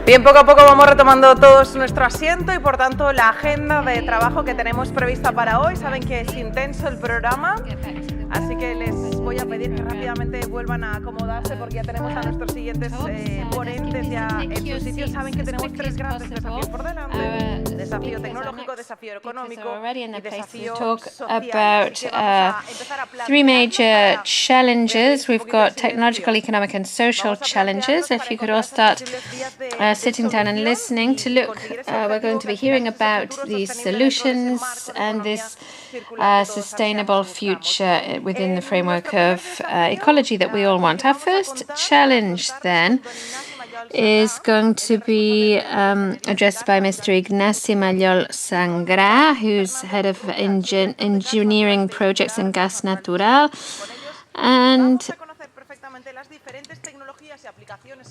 Bien, poco a poco vamos retomando todos nuestro asiento y por tanto la agenda de trabajo que tenemos prevista para hoy. Saben que es intenso el programa, así que les voy a pedir que rápidamente vuelvan a acomodarse porque ya tenemos a nuestros siguientes ponentes ya en su sitio. Saben que tenemos tres grandes desafíos por delante: desafío tecnológico, desafío económico y desafío social. Three major challenges. We've got technological, economic, and social challenges. If you could all start sitting down and listening to look, we're going to be hearing about these solutions and this sustainable future within the framework of ecology that we all want. Our first challenge, then, is going to be addressed by Mr. Ignacio Mayol Sangra, who's head of engineering projects in gas natural. And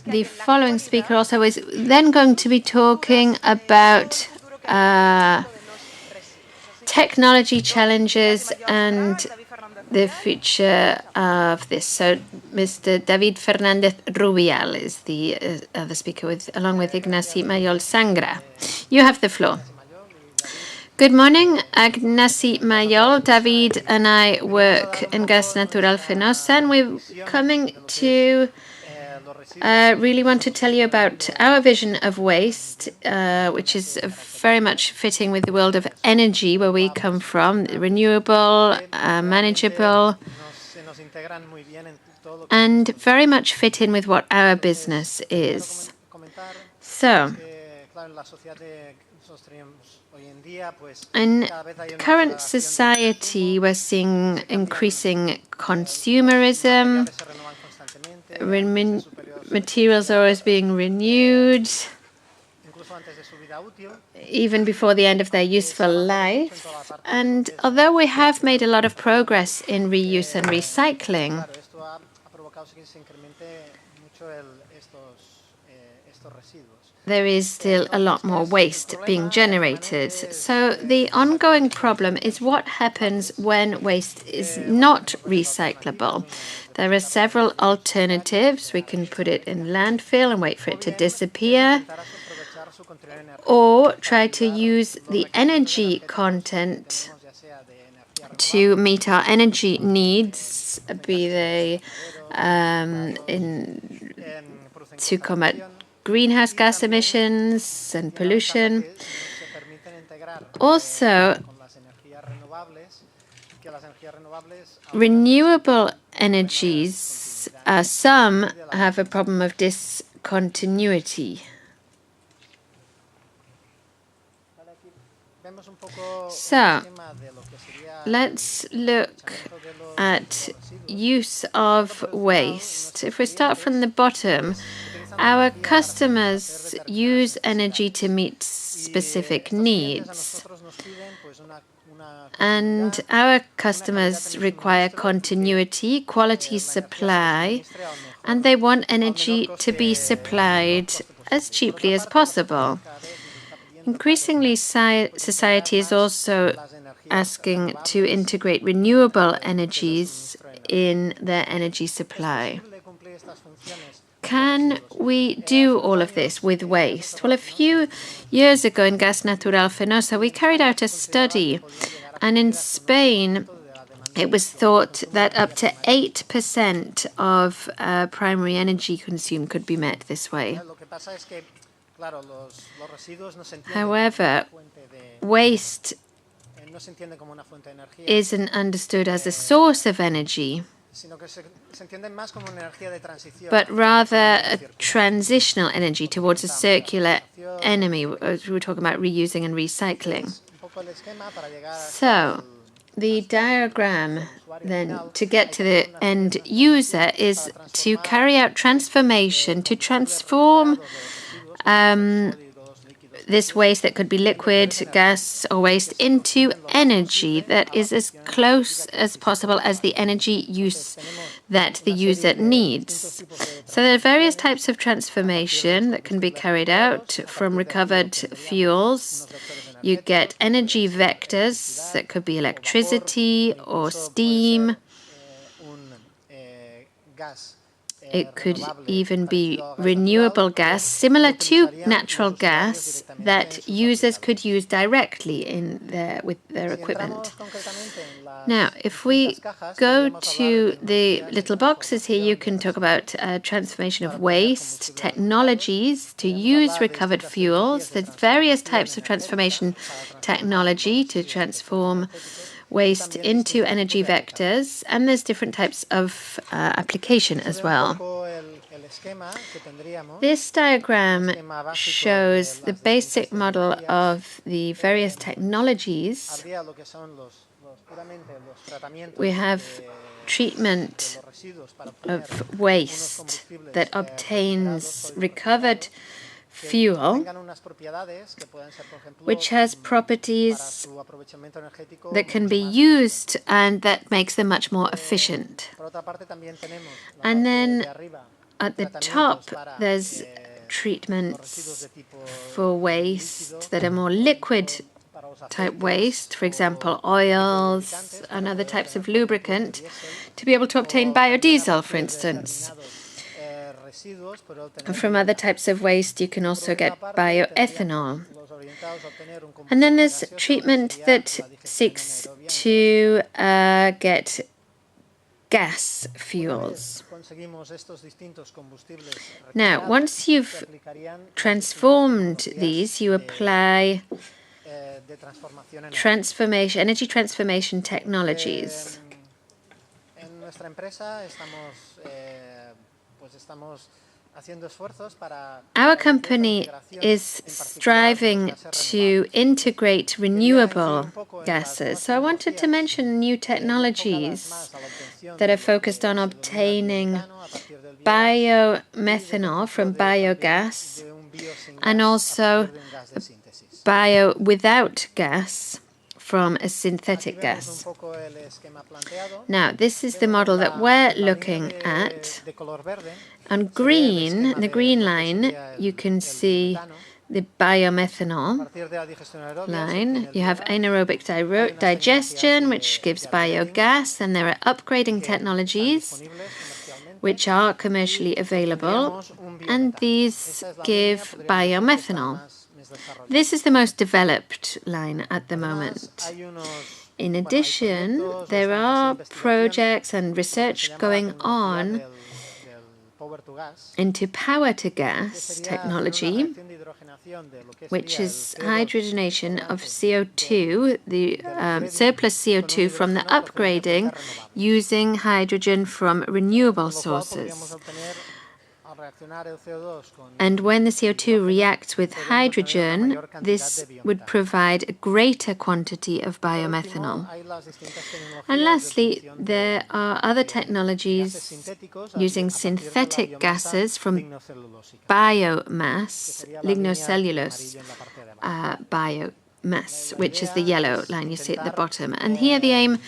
the following speaker also is then going to be talking about technology challenges and the future of this. So Mr. David Fernandez Rubial is the other speaker, along with Ignacio Mayol Sangra. You have the floor. Good morning, Ignacio Mayol. David and I work in Gas Natural Fenosa, and we're coming to really want to tell you about our vision of waste, which is very much fitting with the world of energy where we come from, renewable, manageable, and very much fit in with what our business is. So, in current society, we're seeing increasing consumerism. Materials are always being renewed, even before the end of their useful life. And although we have made a lot of progress in reuse and recycling, there is still a lot more waste being generated. So the ongoing problem is what happens when waste is not recyclable. There are several alternatives. We can put it in landfill and wait for it to disappear, or try to use the energy content to meet our energy needs, be they to combat greenhouse gas emissions and pollution. Also, renewable energies, some have a problem of discontinuity. So, let's look at use of waste. If we start from the bottom, our customers use energy to meet specific needs, and our customers require continuity, quality supply, and they want energy to be supplied as cheaply as possible. Increasingly, society is also asking to integrate renewable energies in their energy supply. Can we do all of this with waste? Well, a few years ago in Gas Natural Fenosa, we carried out a study, and in Spain, it was thought that up to 8% of primary energy consumed could be met this way. However, waste isn't understood as a source of energy, but rather a transitional energy towards a circular economy. We're talking about reusing and recycling. So, the diagram then to get to the end user is to carry out transformation, to transform this waste that could be liquid, gas, or waste into energy that is as close as possible as the energy use that the user needs. So there are various types of transformation that can be carried out from recovered fuels. You get energy vectors that could be electricity or steam. It could even be renewable gas, similar to natural gas, that users could use directly with their equipment. Now, if we go to the little boxes here, you can talk about transformation of waste, technologies to use recovered fuels. There's various types of transformation technology to transform waste into energy vectors, and there's different types of application as well. This diagram shows the basic model of the various technologies. We have treatment of waste that obtains recovered fuel, which has properties that can be used and that makes them much more efficient. And then at the top, there's treatments for waste that are more liquid type waste, for example, oils and other types of lubricant, to be able to obtain biodiesel, for instance. And from other types of waste, you can also get bioethanol. And then there's treatment that seeks to get gas fuels. Now, once you've transformed these, you apply energy transformation technologies. Our company is striving to integrate renewable gases. So I wanted to mention new technologies that are focused on obtaining biomethanol from biogas and also bio without gas from a synthetic gas. Now, this is the model that we're looking at. On green, the green line, you can see the biomethanol line. You have anaerobic digestion, which gives biogas, and there are upgrading technologies which are commercially available, and these give biomethanol. This is the most developed line at the moment. In addition, there are projects and research going on into power-to-gas technology, which is hydrogenation of CO2, the surplus CO2 from the upgrading, using hydrogen from renewable sources. And when the CO2 reacts with hydrogen, this would provide a greater quantity of biomethanol. And lastly, there are other technologies using synthetic gases from biomass, lignocellulose biomass, which is the yellow line you see at the bottom. And here the aim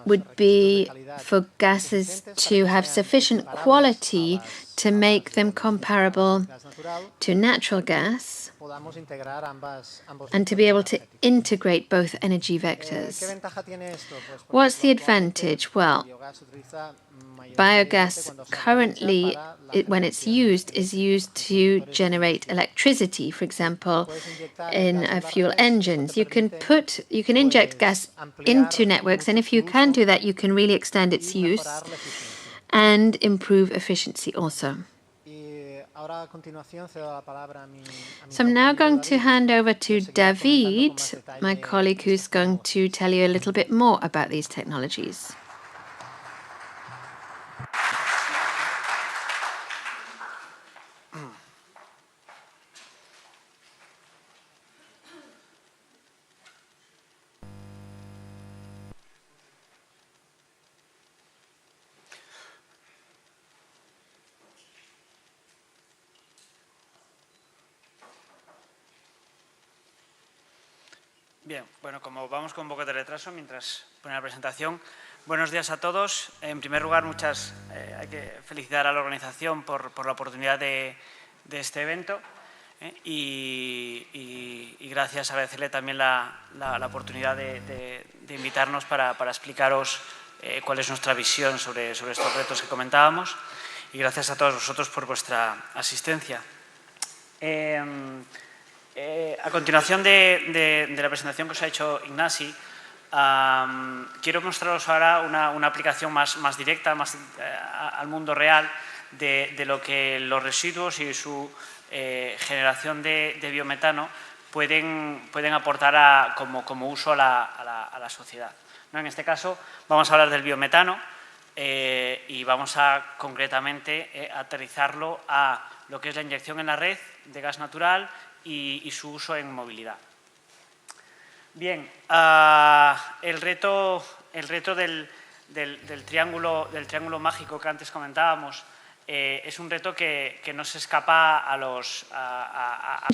would be for gases to have sufficient quality to make them comparable to natural gas and to be able to integrate both energy vectors. What's the advantage? Well, biogas currently, when it's used, is used to generate electricity, for example, in fuel engines. You can inject gas into networks, and if you can do that, you can really extend its use and improve efficiency also. So I'm now going to hand over to David, my colleague, who's going to tell you a little bit more about these technologies. Bien, bueno, como vamos con un poco de retraso mientras pone la presentación, buenos días a todos. En primer lugar, hay que felicitar a la organización por la oportunidad de este evento y gracias, agradecerle también la oportunidad de invitarnos para explicaros cuál es nuestra visión sobre estos retos que comentábamos, y gracias a todos vosotros por vuestra asistencia. A continuación de la presentación que os ha hecho Ignasi, quiero mostraros ahora una aplicación más directa, más al mundo real, de lo que los residuos y su generación de biometano pueden aportar como uso a la sociedad, ¿no? En este caso vamos a hablar del biometano y vamos a concretamente aterrizarlo a lo que es la inyección en la red de gas natural y su uso en movilidad. Bien, el reto del triángulo mágico que antes comentábamos es un reto que no se escapa a los...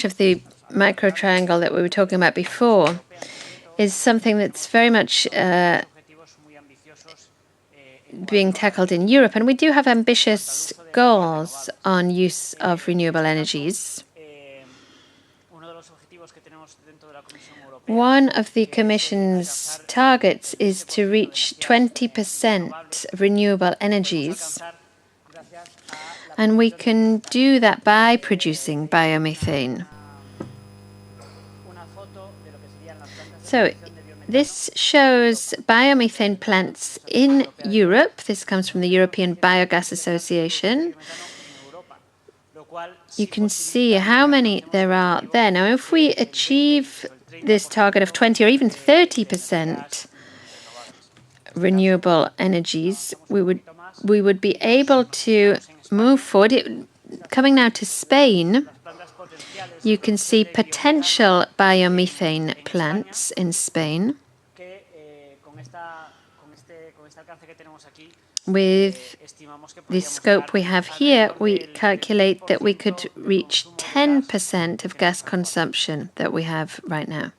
Of the micro triangle that we were talking about before is something that's very much being tackled in Europe, and we do have ambitious goals on use of renewable energies. One of the Commission's targets is to reach 20% renewable energies, and we can do that by producing biomethane. So this shows biomethane plants in Europe. This comes from the European Biogas Association. You can see how many there are there. Now, if we achieve this target of 20 or even 30% renewable energies, we would be able to move forward. Coming now to Spain, you can see potential biomethane plants in Spain. With the scope we have here, we calculate that we could reach 10% of gas consumption that we have right now.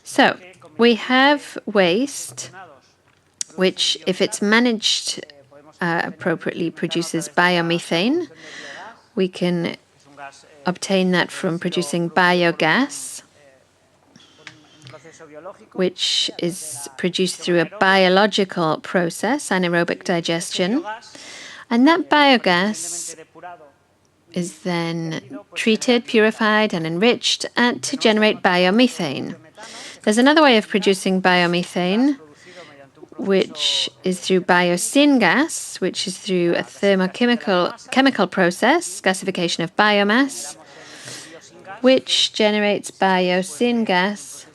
So we have waste, which, if it's managed appropriately, produces biomethane. We can obtain that from producing biogas, which is produced through a biological process, anaerobic digestion. And that biogas is then treated, purified, and enriched to generate biomethane. There's another way of producing biomethane, which is through biosyn gas, which is through a chemical process, gasification of biomass, which generates biosyn gas.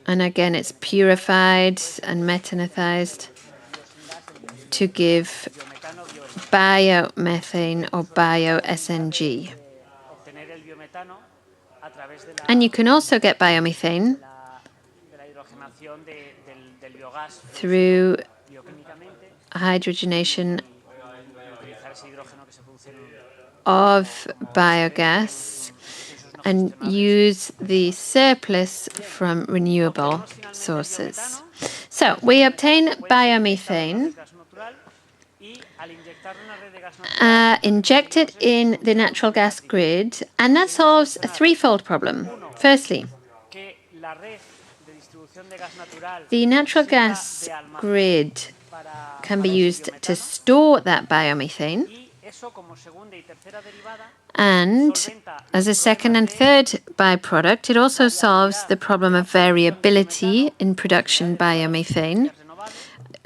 And again, it's purified and methanized to give biomethane or bio-SNG. And you can also get biomethane through hydrogenation of biogas and use the surplus from renewable sources. So we obtain biomethane, inject it in the natural gas grid, and that solves a threefold problem. Firstly, the natural gas grid can be used to store that biomethane, and as a second and third byproduct, it also solves the problem of variability in production biomethane,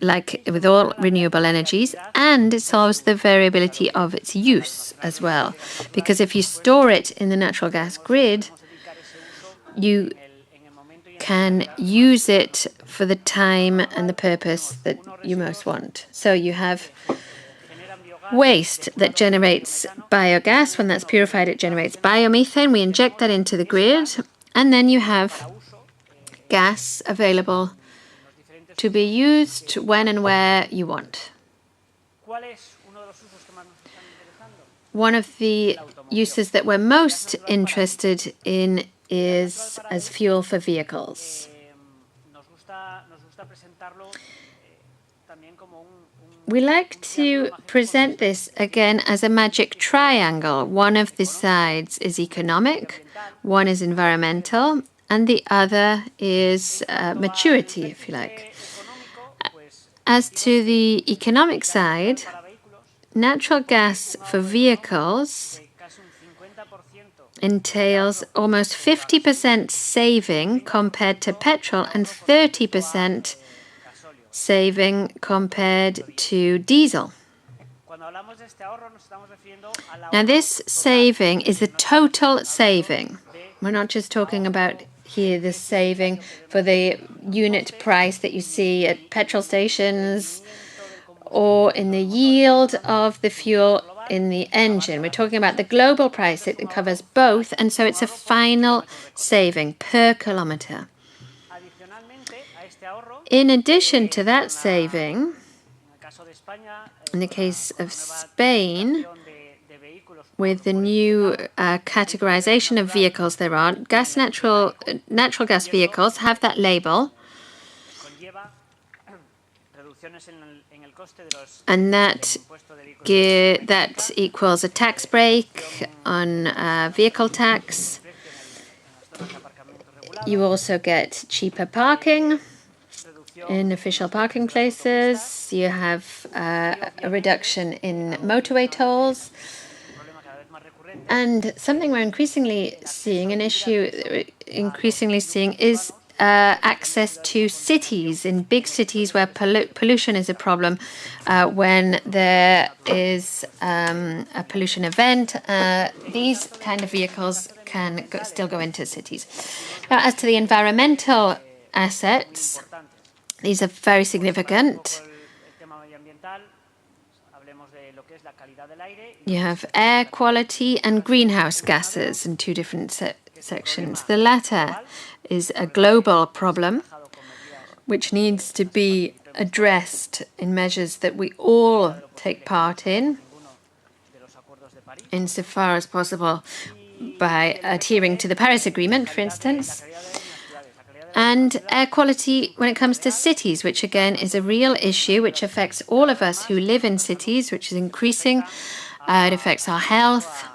like with all renewable energies, and it solves the variability of its use as well. Because if you store it in the natural gas grid, you can use it for the time and the purpose that you most want. So you have waste that generates biogas. When that's purified, it generates biomethane. We inject that into the grid, and then you have gas available to be used when and where you want. One of the uses that we're most interested in is as fuel for vehicles. We like to present this again as a magic triangle. One of the sides is economic, one is environmental, and the other is maturity, if you like. As to the economic side, natural gas for vehicles entails almost 50% saving compared to petrol and 30% saving compared to diesel. Now, this saving is the total saving. We're not just talking about here the saving for the unit price that you see at petrol stations or in the yield of the fuel in the engine. We're talking about the global price. It covers both, and so it's a final saving per kilometer. In addition to that saving, in the case of Spain, with the new categorization of vehicles there are, natural gas vehicles have that label, and that equals a tax break on vehicle tax. You also get cheaper parking in official parking places. You have a reduction in motorway tolls. And something we're increasingly seeing, an issue increasingly seeing, is access to cities, in big cities where pollution is a problem. When there is a pollution event, these kind of vehicles can still go into cities. Now, as to the environmental assets, these are very significant. You have air quality and greenhouse gases in two different sections. The latter is a global problem which needs to be addressed in measures that we all take part in, insofar as possible, by adhering to the Paris Agreement, for instance. And air quality when it comes to cities, which again is a real issue which affects all of us who live in cities, which is increasing. It affects our health.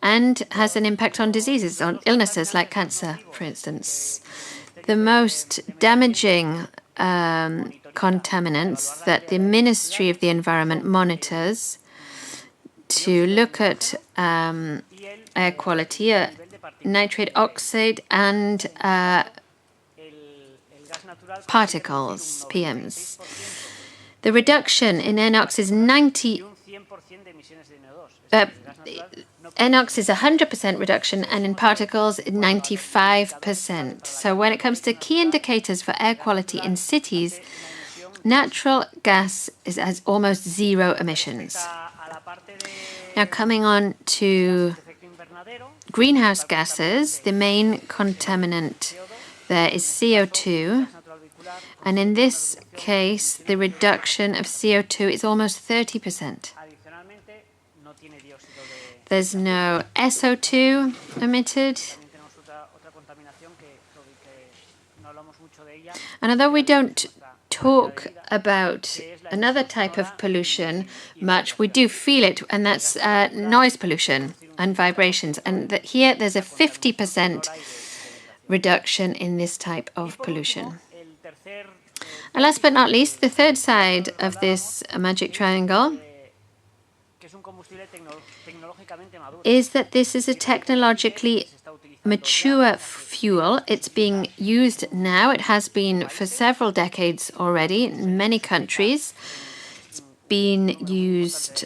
And has an impact on diseases, on illnesses like cancer, for instance. The most damaging contaminants that the Ministry of the Environment monitors to look at air quality are nitrate oxide and particles, PMs. The reduction in NOx is NOx is 100% reduction, and in particles, 95%. So when it comes to key indicators for air quality in cities, natural gas has almost zero emissions. Now, coming on to greenhouse gases, the main contaminant there is CO2. And in this case, the reduction of CO2 is almost 30%. There's no SO2 emitted. And although we don't talk about another type of pollution much, we do feel it, and that's noise pollution and vibrations. And here there's a 50% reduction in this type of pollution. And last but not least, the third side of this magic triangle is that this is a technologically mature fuel. It's being used now. It has been for several decades already in many countries. It's been used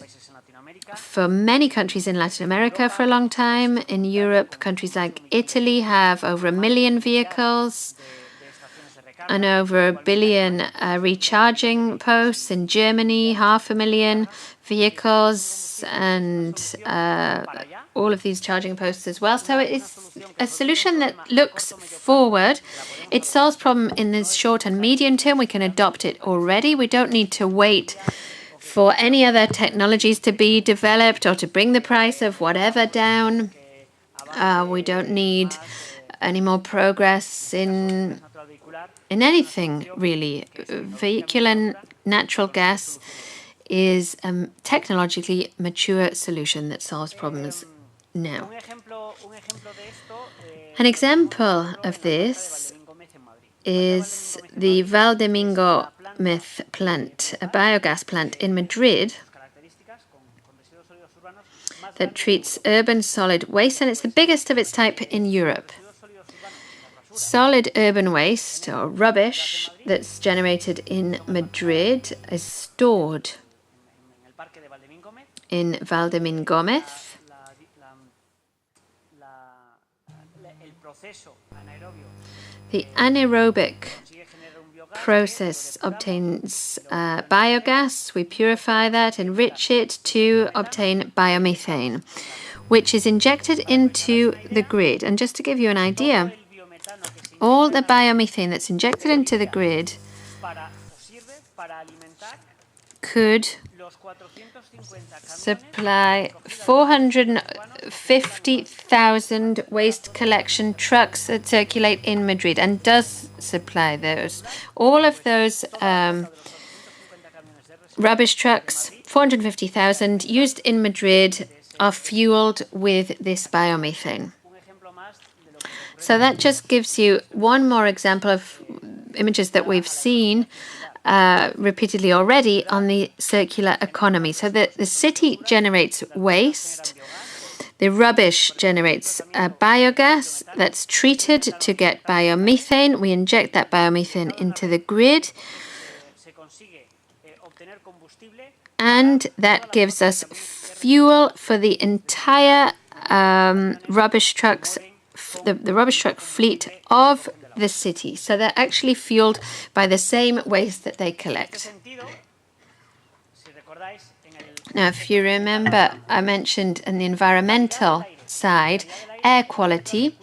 for many countries in Latin America for a long time. In Europe, countries like Italy have over 1 million vehicles and over 1 billion recharging posts. In Germany, 500,000 vehicles and all of these charging posts as well. So it's a solution that looks forward. It solves problem in the short and medium term. We can adopt it already. We don't need to wait for any other technologies to be developed or to bring the price of whatever down. We don't need any more progress in anything, really. Vehicular natural gas is a technologically mature solution that solves problems now. An example of this is the Valdemingómez plant, a biogas plant in Madrid that treats urban solid waste, and it's the biggest of its type in Europe. Solid urban waste, or rubbish, that's generated in Madrid is stored in Valdemingómez. The anaerobic process obtains biogas. We purify that, enrich it to obtain biomethane, which is injected into the grid. And just to give you an idea, all the biomethane that's injected into the grid could supply 450,000 waste collection trucks that circulate in Madrid, and does supply those. All of those rubbish trucks, 450,000 used in Madrid, are fueled with this biomethane. So that just gives you one more example of images that we've seen repeatedly already on the circular economy. So the city generates waste, the rubbish generates biogas that's treated to get biomethane. We inject that biomethane into the grid, and that gives us fuel for the entire rubbish trucks, the rubbish truck fleet of the city. So they're actually fueled by the same waste that they collect. Now, if you remember, I mentioned in the environmental side, air quality.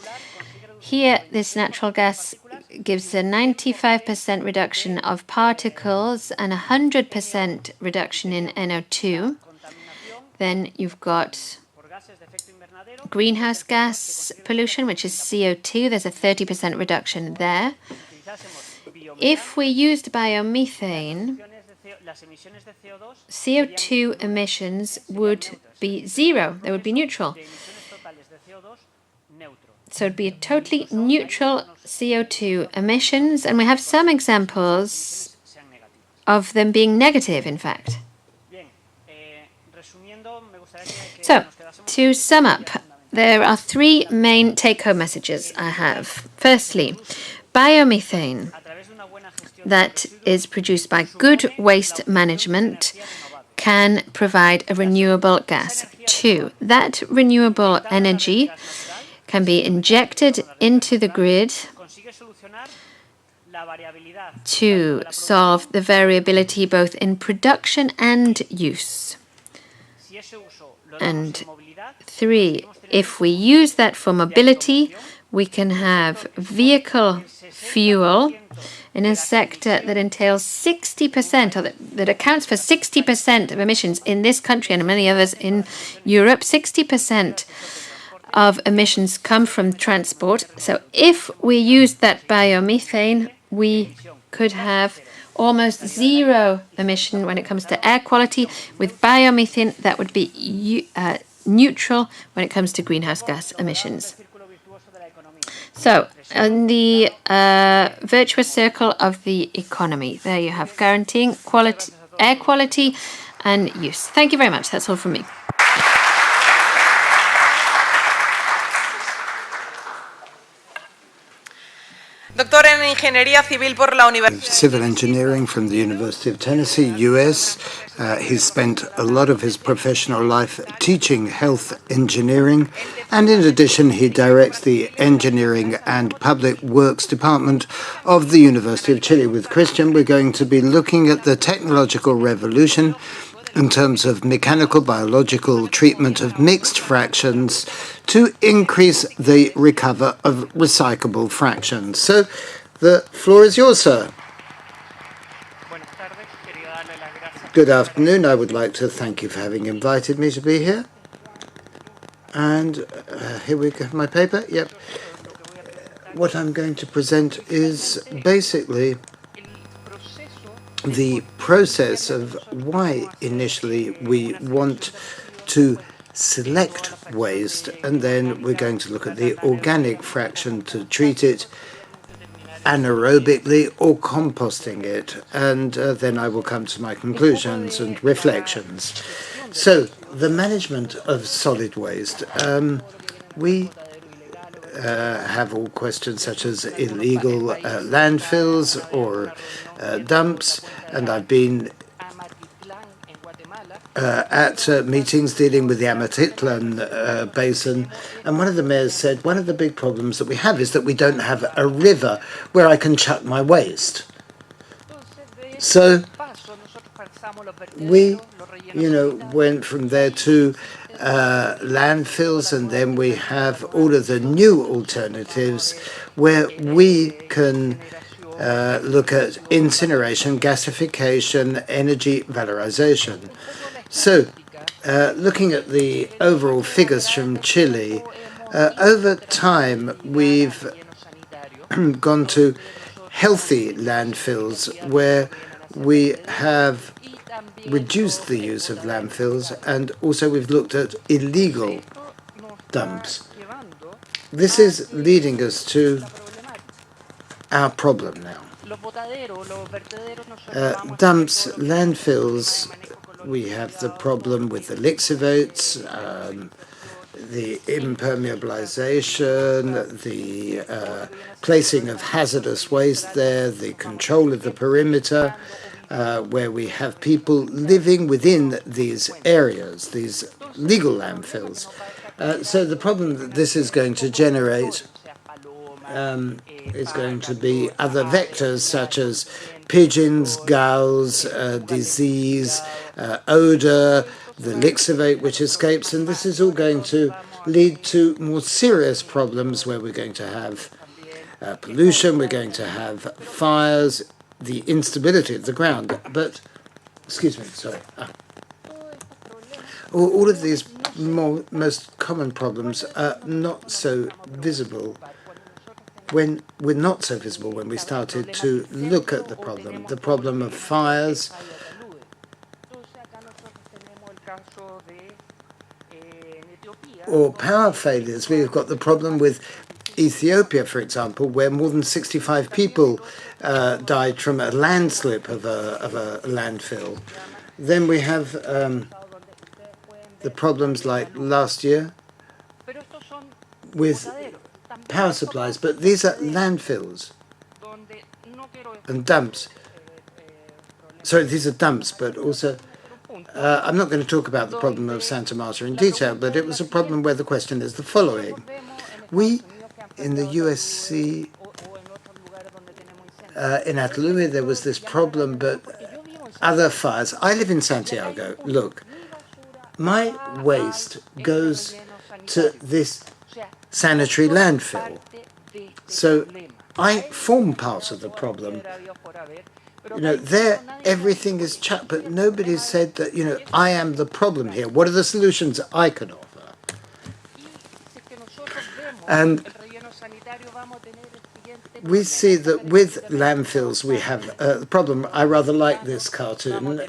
Here, this natural gas gives a 95% reduction of particles and 100% reduction in NO2. Then you've got greenhouse gas pollution, which is CO2. There's a 30% reduction there. If we used biomethane, CO2 emissions would be zero. They would be neutral. So it would be a totally neutral CO2 emissions, and we have some examples of them being negative, in fact. So, to sum up, there are three main take-home messages I have. Firstly, biomethane that is produced by good waste management can provide a renewable gas. Two, that renewable energy can be injected into the grid to solve the variability both in production and use. And three, if we use that for mobility, we can have vehicle fuel in a sector that entails 60%, or that accounts for 60% of emissions in this country and many others in Europe. 60% of emissions come from transport. So if we use that biomethane, we could have almost zero emission when it comes to air quality. With biomethane, that would be neutral when it comes to greenhouse gas emissions. So, in the virtuous circle of the economy, there you have guaranteeing quality, air quality and use. Thank you very much. That's all from me. Doctor en Ingeniería Civil por la Universidad. Civil engineering from the University of Tennessee, US. He's spent a lot of his professional life teaching health engineering, and in addition, he directs the Engineering and Public Works Department of the University of Chile. With Christian, we're going to be looking at the technological revolution in terms of mechanical biological treatment of mixed fractions to increase the recovery of recyclable fractions. So the floor is yours, sir. Good afternoon. I would like to thank you for having invited me to be here. And here we go. My paper? Yep. What I'm going to present is basically the process of why initially we want to select waste, and then we're going to look at the organic fraction to treat it anaerobically or composting it, and then I will come to my conclusions and reflections. So, the management of solid waste. We have all questions such as illegal landfills or dumps, and I've been at meetings dealing with the Amatitlan basin, and one of the mayors said one of the big problems that we have is that we don't have a river where I can chuck my waste. So we, went from there to landfills, and then we have all of the new alternatives where we can look at incineration, gasification, energy valorization. So, looking at the overall figures from Chile, over time we've gone to healthy landfills where we have reduced the use of landfills, and also we've looked at illegal dumps. This is leading us to our problem now. Dumps, landfills, we have the problem with the lixiviates, the impermeabilization, the placing of hazardous waste there, the control of the perimeter, where we have people living within these areas, these legal landfills. So the problem that this is going to generate is going to be other vectors such as pigeons, gulls, disease, odor, the lixiviate which escapes, and this is all going to lead to more serious problems where we're going to have pollution, we're going to have fires, the instability of the ground. But, excuse me, sorry. All of these most common problems are not so visible when we started to look at the problem of fires, or power failures. We've got the problem with Ethiopia, for example, where more than 65 people died from a landslip of a landfill. Then we have the problems like last year with power supplies, but these are landfills and dumps. Sorry, these are dumps, but also I'm not going to talk about the problem of Santa Marta in detail, but it was a problem where the question is the following. We, in the USC, in Atalaya, there was this problem, but other fires. I live in Santiago. Look, my waste goes to this sanitary landfill. So I form part of the problem. There everything is chucked, but nobody said that, I am the problem here. What are the solutions I can offer? And we see that with landfills we have the problem. I rather like this cartoon.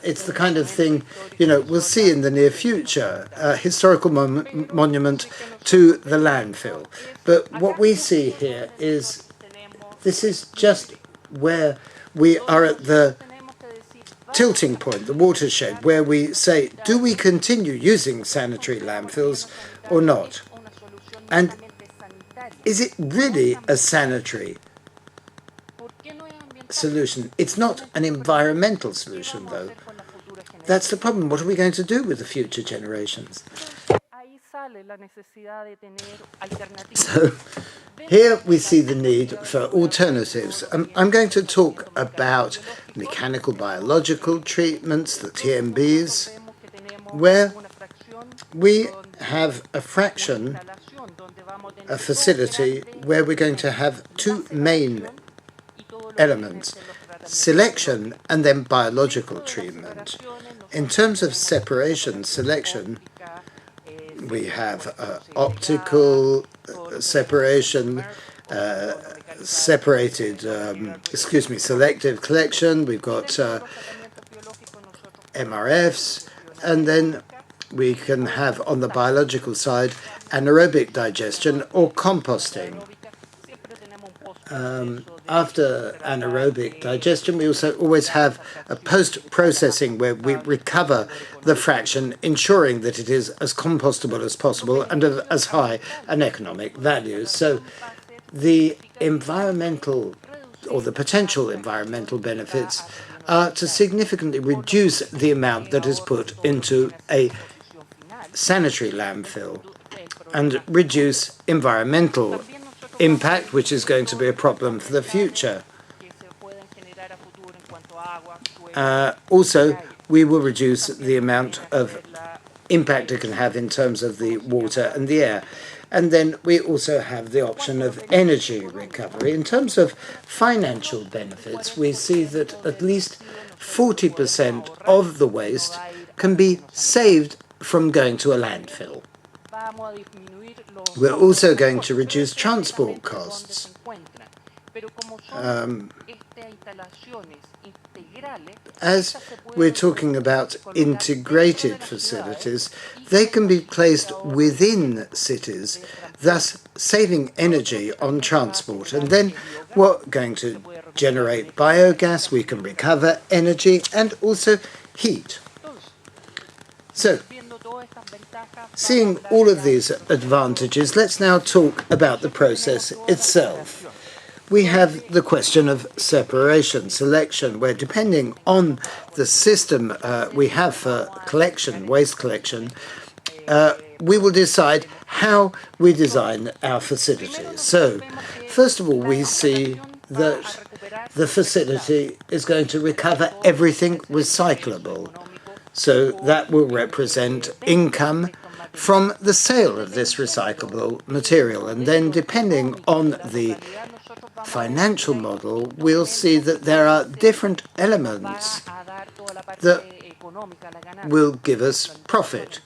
It's the kind of thing, we'll see in the near future, a historical monument to the landfill. But what we see here is, this is just where we are at the tilting point, the watershed, where we say, do we continue using sanitary landfills or not? And is it really a sanitary solution? It's not an environmental solution, though. That's the problem. What are we going to do with the future generations? So here we see the need for alternatives. I'm going to talk about mechanical biological treatments, the TMBs, where we have a fraction, a facility where we're going to have two main elements, selection and then biological treatment. In terms of selection, we have optical separation, selective collection, we've got MRFs, and then we can have on the biological side anaerobic digestion or composting. After anaerobic digestion, we also always have a post-processing where we recover the fraction, ensuring that it is as compostable as possible and of as high an economic value. So the environmental or the potential environmental benefits are to significantly reduce the amount that is put into a sanitary landfill and reduce environmental impact, which is going to be a problem for the future. Also, we will reduce the amount of impact it can have in terms of the water and the air. And then we also have the option of energy recovery. In terms of financial benefits, we see that at least 40% of the waste can be saved from going to a landfill. We're also going to reduce transport costs. As we're talking about integrated facilities, they can be placed within cities, thus saving energy on transport. And then we're going to generate biogas, we can recover energy and also heat. So, seeing all of these advantages, let's now talk about the process itself. We have the question of separation, selection, where depending on the system we have for collection, waste collection, we will decide how we design our facilities. So, first of all, we see that the facility is going to recover everything recyclable. So that will represent income from the sale of this recyclable material. And then depending on the financial model, we'll see that there are different elements that will give us profit.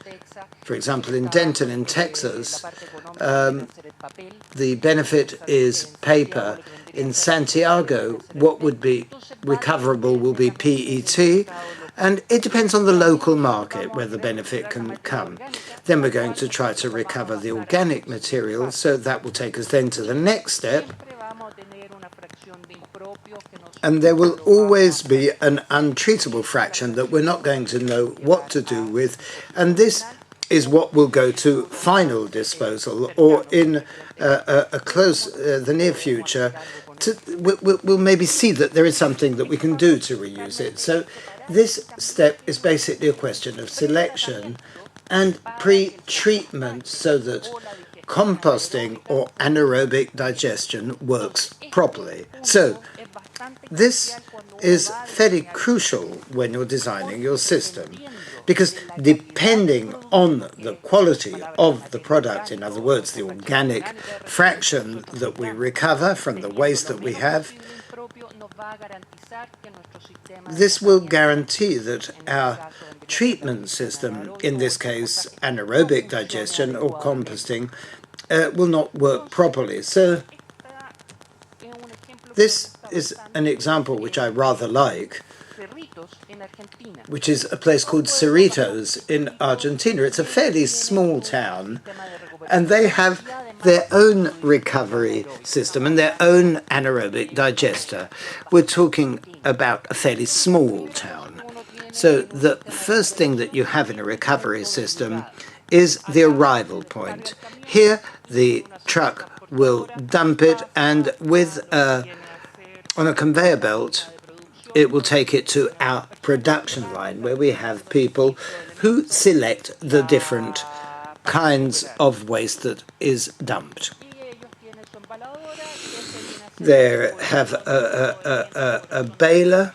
For example, in Denton in Texas, the benefit is paper. In Santiago, what would be recoverable will be PET, and it depends on the local market where the benefit can come. Then we're going to try to recover the organic material, so that will take us then to the next step. And there will always be an untreatable fraction that we're not going to know what to do with, and this is what will go to final disposal, or in the near future, we'll maybe see that there is something that we can do to reuse it. So this step is basically a question of selection and pre-treatment so that composting or anaerobic digestion works properly. So this is fairly crucial when you're designing your system, because depending on the quality of the product, in other words, the organic fraction that we recover from the waste that we have, this will guarantee that our treatment system, in this case anaerobic digestion or composting, will not work properly. So this is an example which I rather like, which is a place called Cerritos in Argentina. It's a fairly small town, and they have their own recovery system and their own anaerobic digester. We're talking about a fairly small town. So the first thing that you have in a recovery system is the arrival point. Here, the truck will dump it, and with on a conveyor belt, it will take it to our production line, where we have people who select the different kinds of waste that is dumped. They have a baler,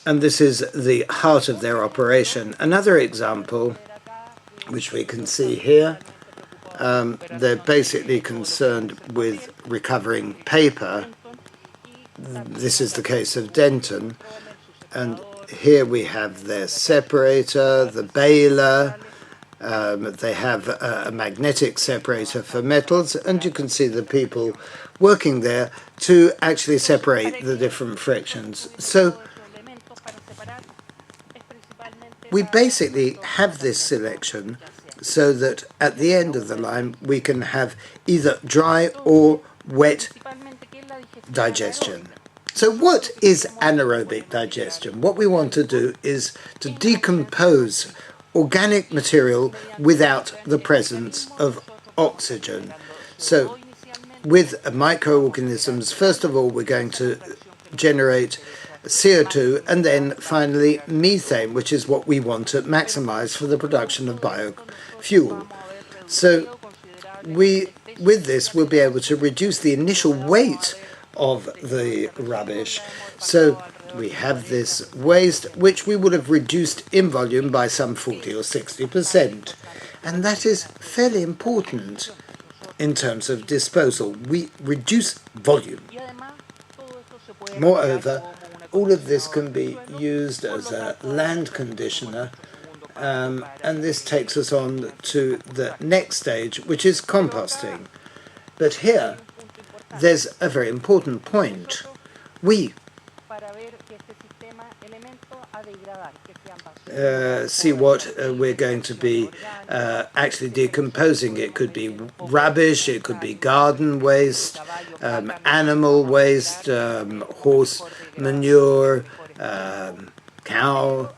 and this is the heart of their operation. Another example, which we can see here, they're basically concerned with recovering paper. This is the case of Denton, and here we have their separator, the baler, They have a magnetic separator for metals, and you can see the people working there to actually separate the different frictions. So we basically have this selection so that at the end of the line we can have either dry or wet digestion. So what is anaerobic digestion? What we want to do is to decompose organic material without the presence of oxygen. So with microorganisms, first of all, we're going to generate CO2 and then finally methane, which is what we want to maximize for the production of biofuel. So with this, we'll be able to reduce the initial weight of the rubbish. So we have this waste, which we would have reduced in volume by some 40 or 60%. And that is fairly important in terms of disposal. We reduce volume. Moreover, all of this can be used as a land conditioner, and this takes us on to the next stage, which is composting. But here, there's a very important point. We see what we're going to be actually decomposing. It could be rubbish, it could be garden waste, animal waste, horse manure, cow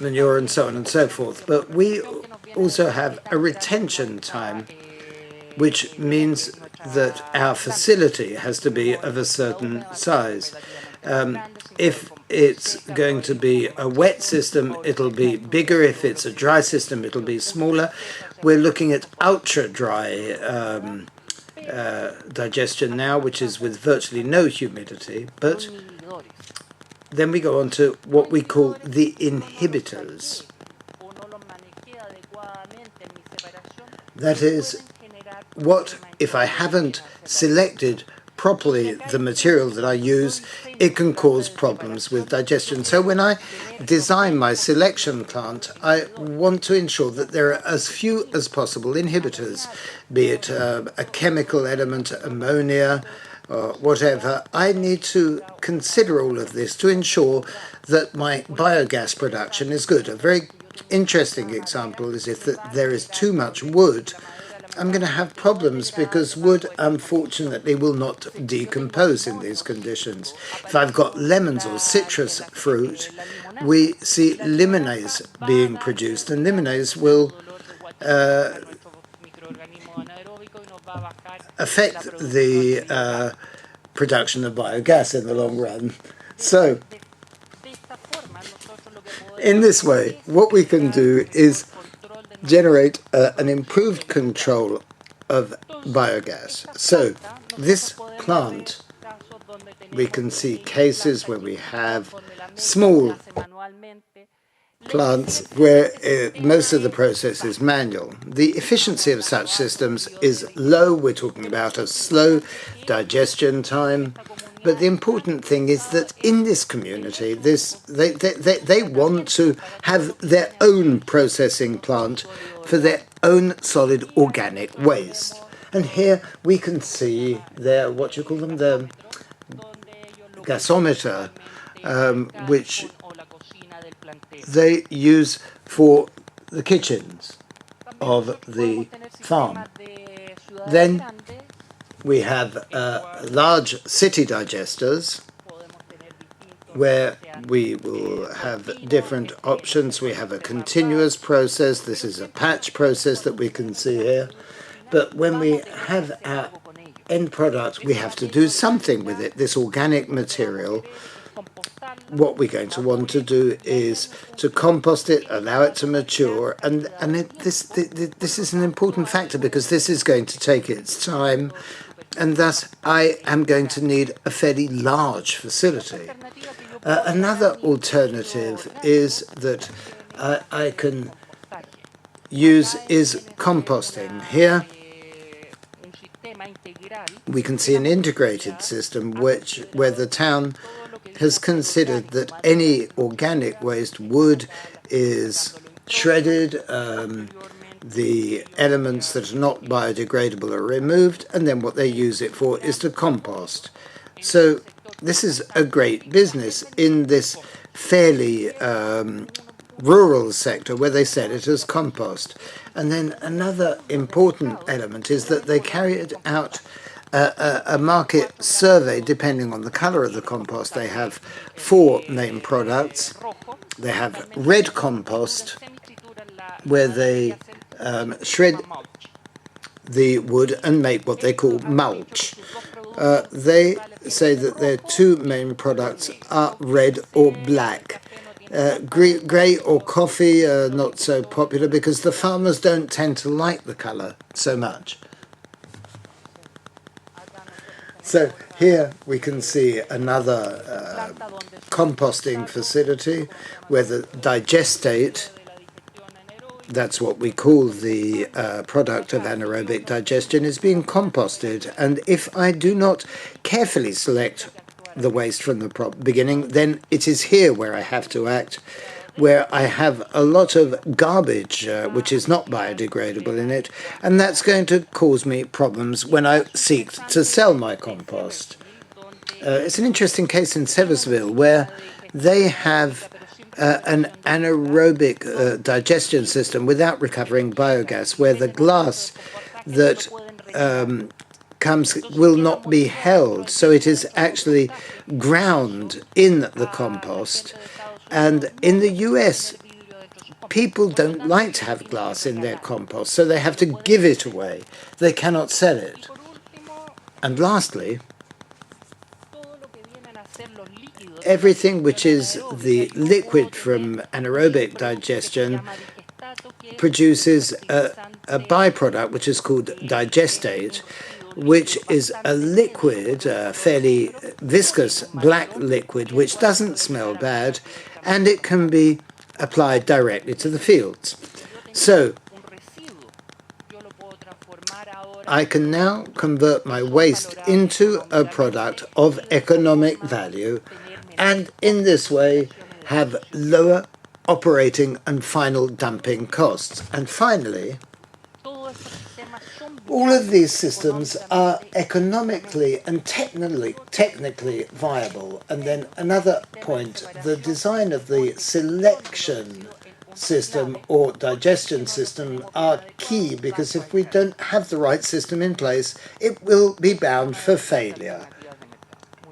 manure, and so on and so forth. But we also have a retention time, which means that our facility has to be of a certain size. If it's going to be a wet system, it'll be bigger. If it's a dry system, it'll be smaller. We're looking at ultra-dry digestion now, which is with virtually no humidity. But then we go on to what we call the inhibitors. That is, what if I haven't selected properly the material that I use, it can cause problems with digestion. So when I design my selection plant, I want to ensure that there are as few as possible inhibitors, be it a chemical element, ammonia, or whatever. I need to consider all of this to ensure that my biogas production is good. A very interesting example is if there is too much wood, I'm going to have problems because wood, unfortunately, will not decompose in these conditions. If I've got lemons or citrus fruit, we see limonase being produced, and limonase will affect the production of biogas in the long run. So, in this way, what we can do is generate an improved control of biogas. So this plant, we can see cases where we have small plants where most of the process is manual. The efficiency of such systems is low. We're talking about a slow digestion time. But the important thing is that in this community, they want to have their own processing plant for their own solid organic waste. And here we can see their, what you call them, the gasometer, which they use for the kitchens of the farm. Then we have large city digesters where we will have different options. We have a continuous process. This is a patch process that we can see here. But when we have our end product, we have to do something with it, this organic material. What we're going to want to do is to compost it, allow it to mature, and this is an important factor because this is going to take its time, and thus I am going to need a fairly large facility. Another alternative is that I can use is composting. Here we can see an integrated system where the town has considered that any organic waste, wood is shredded, the elements that are not biodegradable are removed, and then what they use it for is to compost. So this is a great business in this fairly rural sector where they sell it as compost. And then another important element is that they carried out a market survey depending on the color of the compost. They have 4 main products. They have red compost, where they shred the wood and make what they call mulch. They say that their 2 main products are red or black. Grey or coffee are not so popular because the farmers don't tend to like the color so much. So here we can see another composting facility where the digestate, that's what we call the product of anaerobic digestion, is being composted. And if I do not carefully select the waste from the beginning, then it is here where I have to act, where I have a lot of garbage which is not biodegradable in it, and that's going to cause me problems when I seek to sell my compost. It's an interesting case in Seversville where they have an anaerobic digestion system without recovering biogas, where the glass that comes will not be held, so it is actually ground in the compost. And in the US, people don't like to have glass in their compost, so they have to give it away. They cannot sell it. And lastly, everything which is the liquid from anaerobic digestion produces a byproduct which is called digestate, which is a liquid, fairly viscous black liquid, which doesn't smell bad, and it can be applied directly to the fields. So I can now convert my waste into a product of economic value, and in this way have lower operating and final dumping costs. And finally, all of these systems are economically and technically viable. And then another point, the design of the selection system or digestion system are key, because if we don't have the right system in place, it will be bound for failure.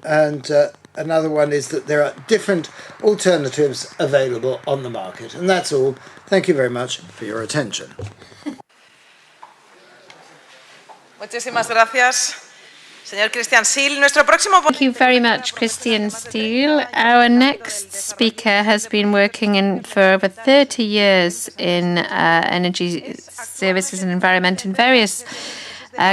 And another one is that there are different alternatives available on the market. And that's all. Thank you very much for your attention. Muchísimas gracias, señor Christian Seal. Nuestro próximo... Thank you very much, Christian Steele. Our next speaker has been working for over 30 years in energy services and environment in various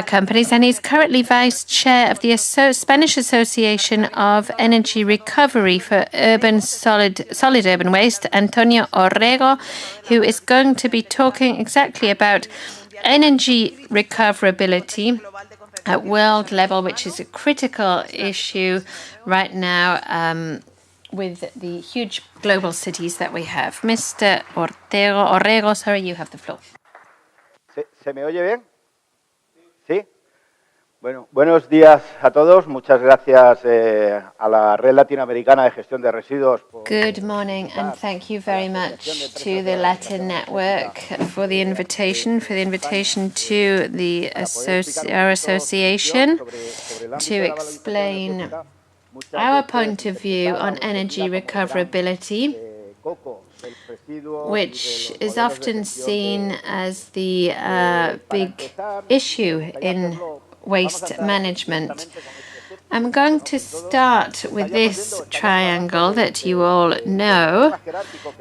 companies, and he's currently vice chair of the Spanish Association of Energy Recovery for solid urban waste, Antonio Orrego, who is going to be talking exactly about energy recoverability at world level, which is a critical issue right now with the huge global cities that we have. Mr. Orrego, sorry, you have the floor. ¿Se me oye bien? ¿Sí? Bueno, buenos días a todos. Muchas gracias a la Red Latinoamericana de Gestión de Residuos. Good morning, and thank you very much to the Latin Network for the invitation to our association to explain our point of view on energy recoverability, which is often seen as the big issue in waste management. I'm going to start with this triangle that you all know.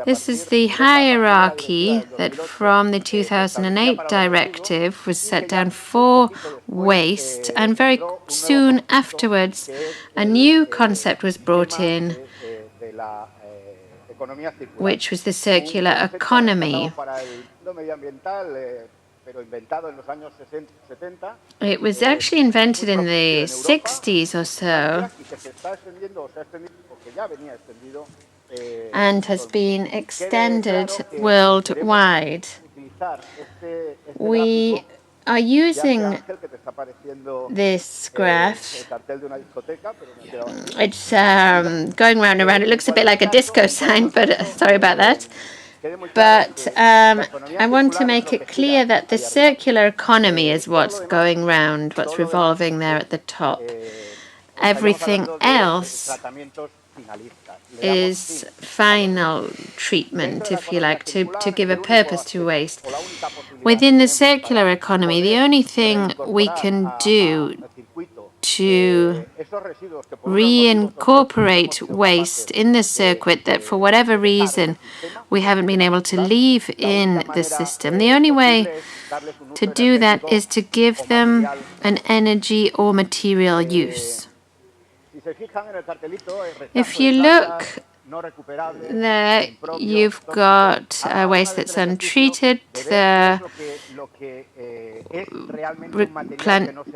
This is the hierarchy that from the 2008 directive was set down for waste, and very soon afterwards a new concept was brought in, which was the circular economy. It was actually invented in the 60s or so, and has been extended worldwide. We are using this graph. It's going round and round. It looks a bit like a disco sign, but sorry about that. But I want to make it clear that the circular economy is what's going round, what's revolving there at the top. Everything else is final treatment, if you like, to give a purpose to waste. Within the circular economy, the only thing we can do to reincorporate waste in the circuit that for whatever reason we haven't been able to leave in the system, the only way to do that is to give them an energy or material use. If you look there, you've got waste that's untreated, the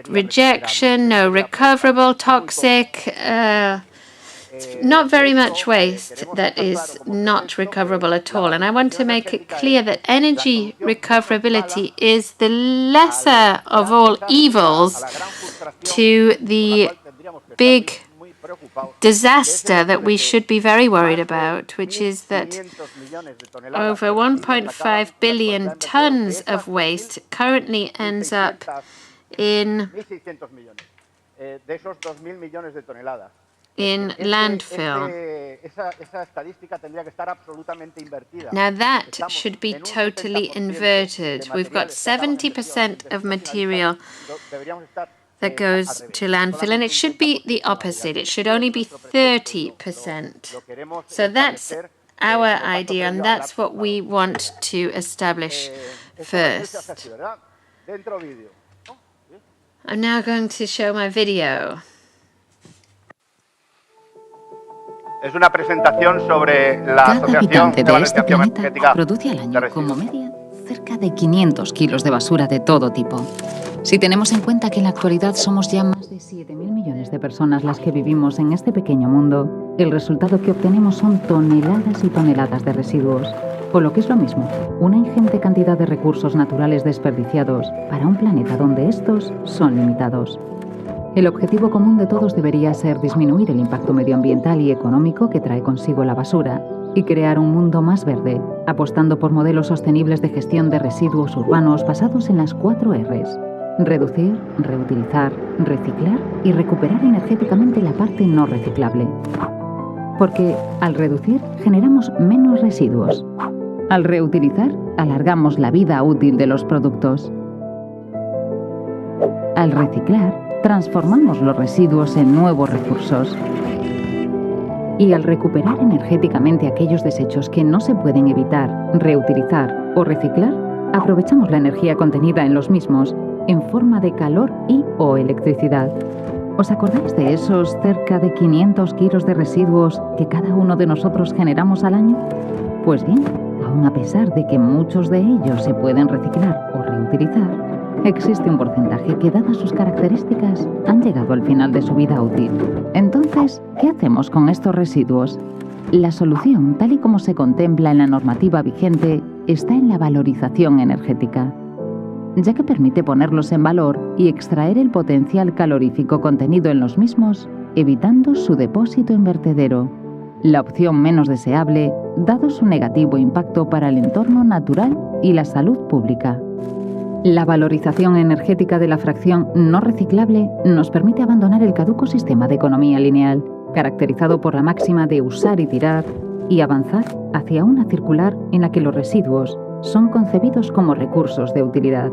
rejection, no recoverable, toxic, not very much waste that is not recoverable at all. And I want to make it clear that energy recoverability is the lesser of all evils to the big disaster that we should be very worried about, which is that over 1.5 billion tons of waste currently ends up in landfill. Now that should be totally inverted. We've got 70% of material that goes to landfill, and it should be the opposite. It should only be 30%. So that's our idea, and that's what we want to establish first. I'm now going to show my video. Cada habitante de este planeta produce al año, como media, cerca de 500 kilos de basura de todo tipo. Si tenemos en cuenta que en la actualidad somos ya más de 7.000 millones de personas las que vivimos en este pequeño mundo, el resultado que obtenemos son toneladas y toneladas de residuos. O lo que es lo mismo, una ingente cantidad de recursos naturales desperdiciados para un planeta donde estos son limitados. El objetivo común de todos debería ser disminuir el impacto medioambiental y económico que trae consigo la basura y crear un mundo más verde, apostando por modelos sostenibles de gestión de residuos urbanos basados en las 4 Rs. Reducir, reutilizar, reciclar y recuperar energéticamente la parte no reciclable. Porque al reducir generamos menos residuos. Al reutilizar alargamos la vida útil de los productos. Al reciclar transformamos los residuos en nuevos recursos. Y al recuperar energéticamente aquellos desechos que no se pueden evitar, reutilizar o reciclar, aprovechamos la energía contenida en los mismos en forma de calor y/o electricidad. ¿Os acordáis de esos cerca de 500 kilos de residuos que cada uno de nosotros generamos al año? Pues bien, aun a pesar de que muchos de ellos se pueden reciclar o reutilizar, existe un porcentaje que, dadas sus características, han llegado al final de su vida útil. Entonces, ¿qué hacemos con estos residuos? La solución, tal y como se contempla en la normativa vigente, está en la valorización energética, ya que permite ponerlos en valor y extraer el potencial calorífico contenido en los mismos, evitando su depósito en vertedero, la opción menos deseable, dado su negativo impacto para el entorno natural y la salud pública. La valorización energética de la fracción no reciclable nos permite abandonar el caduco sistema de economía lineal, caracterizado por la máxima de usar y tirar, y avanzar hacia una circular en la que los residuos son concebidos como recursos de utilidad.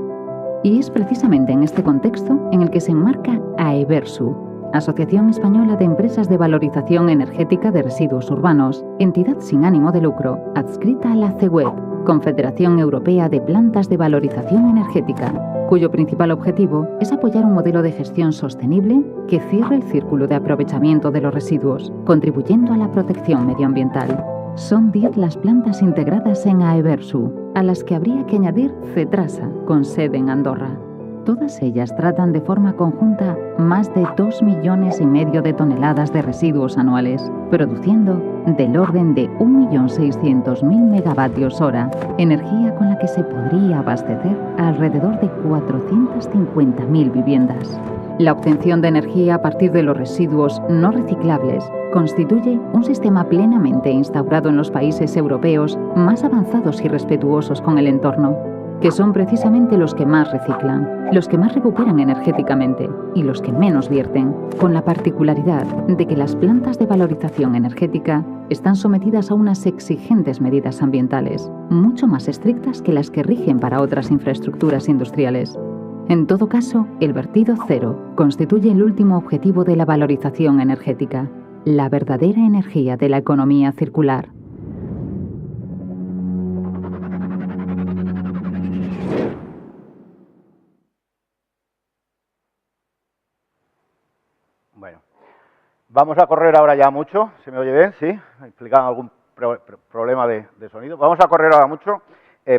Y es precisamente en este contexto en el que se enmarca AEVERSU, Asociación Española de Empresas de Valorización Energética de Residuos Urbanos, entidad sin ánimo de lucro, adscrita a la CEWEB, Confederación Europea de Plantas de Valorización Energética, cuyo principal objetivo es apoyar un modelo de gestión sostenible que cierre el círculo de aprovechamiento de los residuos, contribuyendo a la protección medioambiental. Son 10 las plantas integradas en AEVERSU, a las que habría que añadir Cetrasa, con sede en Andorra. Todas ellas tratan de forma conjunta más de 2,5 millones de toneladas de residuos anuales, produciendo del orden de 1.600.000 megavatios hora, energía con la que se podría abastecer a alrededor de 450.000 viviendas. La obtención de energía a partir de los residuos no reciclables constituye un sistema plenamente instaurado en los países europeos más avanzados y respetuosos con el entorno, que son precisamente los que más reciclan, los que más recuperan energéticamente y los que menos vierten, con la particularidad de que las plantas de valorización energética están sometidas a unas exigentes medidas ambientales, mucho más estrictas que las que rigen para otras infraestructuras industriales. En todo caso, el vertido cero constituye el último objetivo de la valorización energética, la verdadera energía de la economía circular. Bueno, vamos a correr ahora ya mucho. ¿Se me oye bien? ¿Sí? ¿Me explican algún problema de sonido? Vamos a correr ahora mucho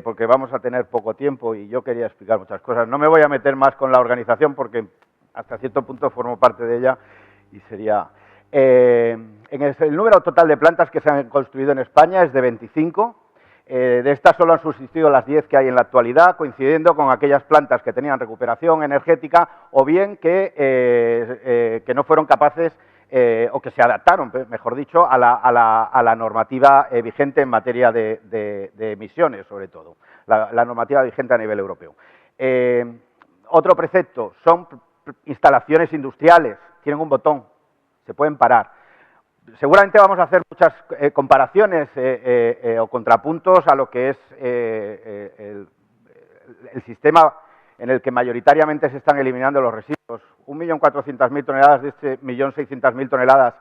porque vamos a tener poco tiempo y yo quería explicar muchas cosas. No me voy a meter más con la organización porque hasta cierto punto formo parte de ella y sería... el número total de plantas que se han construido en España es de 25. De estas solo han subsistido las 10 que hay en la actualidad, coincidiendo con aquellas plantas que tenían recuperación energética o bien que no fueron capaces o que se adaptaron, mejor dicho, a la normativa vigente en materia de emisiones, sobre todo, la normativa vigente a nivel europeo. Otro precepto, son instalaciones industriales, tienen un botón, se pueden parar. Seguramente vamos a hacer muchas comparaciones o contrapuntos a lo que es el sistema en el que mayoritariamente se están eliminando los residuos. 1.400.000 toneladas de este 1.600.000 toneladas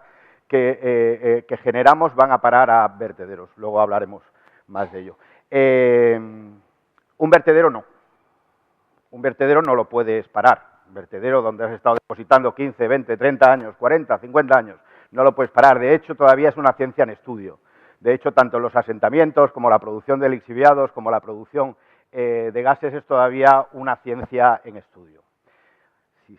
que generamos van a parar a vertederos. Luego hablaremos más de ello. Un vertedero no. Un vertedero no lo puedes parar. Un vertedero donde has estado depositando 15, 20, 30 años, 40, 50 años, no lo puedes parar. De hecho, todavía es una ciencia en estudio. De hecho, tanto los asentamientos como la producción de lixiviados, como la producción de gases es todavía una ciencia en estudio. Sí.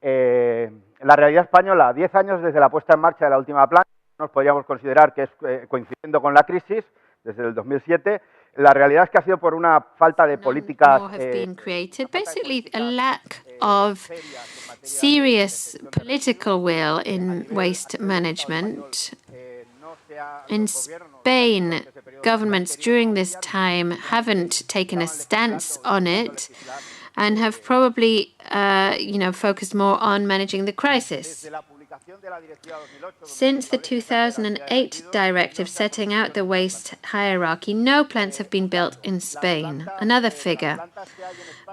La realidad española, 10 años desde la puesta en marcha de la última planta, nos podríamos considerar que es coincidiendo con la crisis, desde el 2007, la realidad es que ha sido por una falta de políticas... Basically, a lack of serious political will in waste management. In Spain, governments during this time haven't taken a stance on it and have probably, focused more on managing the crisis. Since the 2008 directive setting out the waste hierarchy, no plants have been built in Spain. Another figure.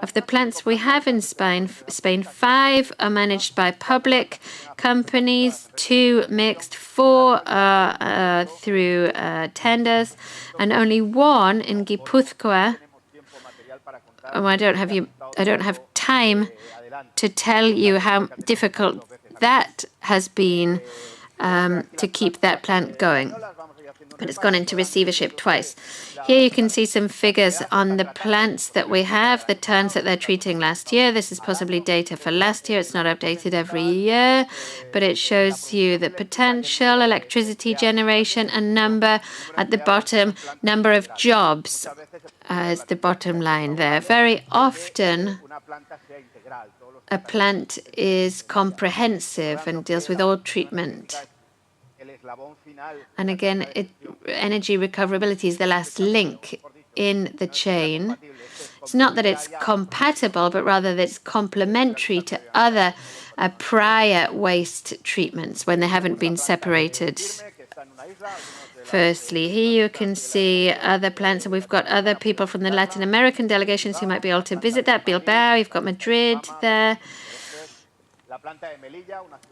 Of the plants we have in Spain, 5 are managed by public companies, 2 mixed, 4 through tenders, and only 1 in Guipúzcoa. I don't have time to tell you how difficult that has been to keep that plant going. But it's gone into receivership twice. Here you can see some figures on the plants that we have, the tons that they're treating last year. This is possibly data for last year. It's not updated every year, but it shows you the potential, electricity generation, and number at the bottom, number of jobs as the bottom line there. Very often, a plant is comprehensive and deals with all treatment. And again, energy recoverability is the last link in the chain. It's not that it's compatible, but rather that it's complementary to other prior waste treatments when they haven't been separated. Firstly, here you can see other plants, and we've got other people from the Latin American delegations who might be able to visit that. Bilbao, you've got Madrid there.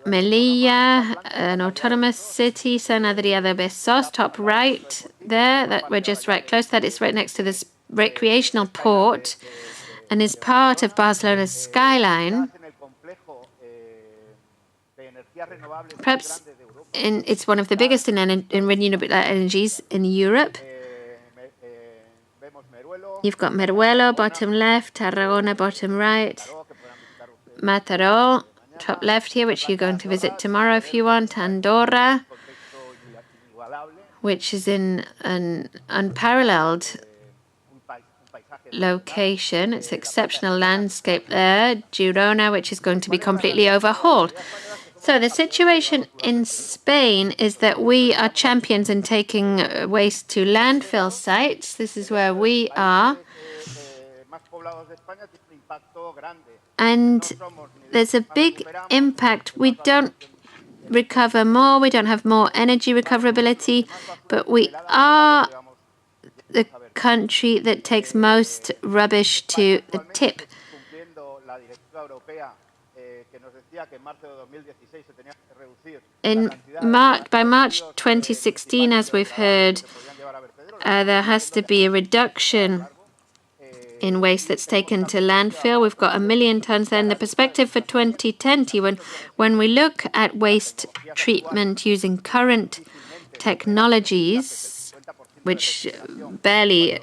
Melilla, an autonomous city, San Adrià de Besòs, top right there, that we're just right close. That is right next to this recreational port and is part of Barcelona's skyline. Perhaps it's one of the biggest in renewable energies in Europe. You've got Meruelo, bottom left, Tarragona, bottom right. Mataró, top left here, which you're going to visit tomorrow if you want, Andorra, which is in an unparalleled location. It's exceptional landscape there. Girona, which is going to be completely overhauled. So the situation in Spain is that we are champions in taking waste to landfill sites. This is where we are. And there's a big impact. We don't recover more, we don't have more energy recoverability, but we are the country that takes most rubbish to the tip. By March 2016, as we've heard, there has to be a reduction in waste that's taken to landfill. We've got 1 million tons there. And the perspective for 2020, when we look at waste treatment using current technologies, which barely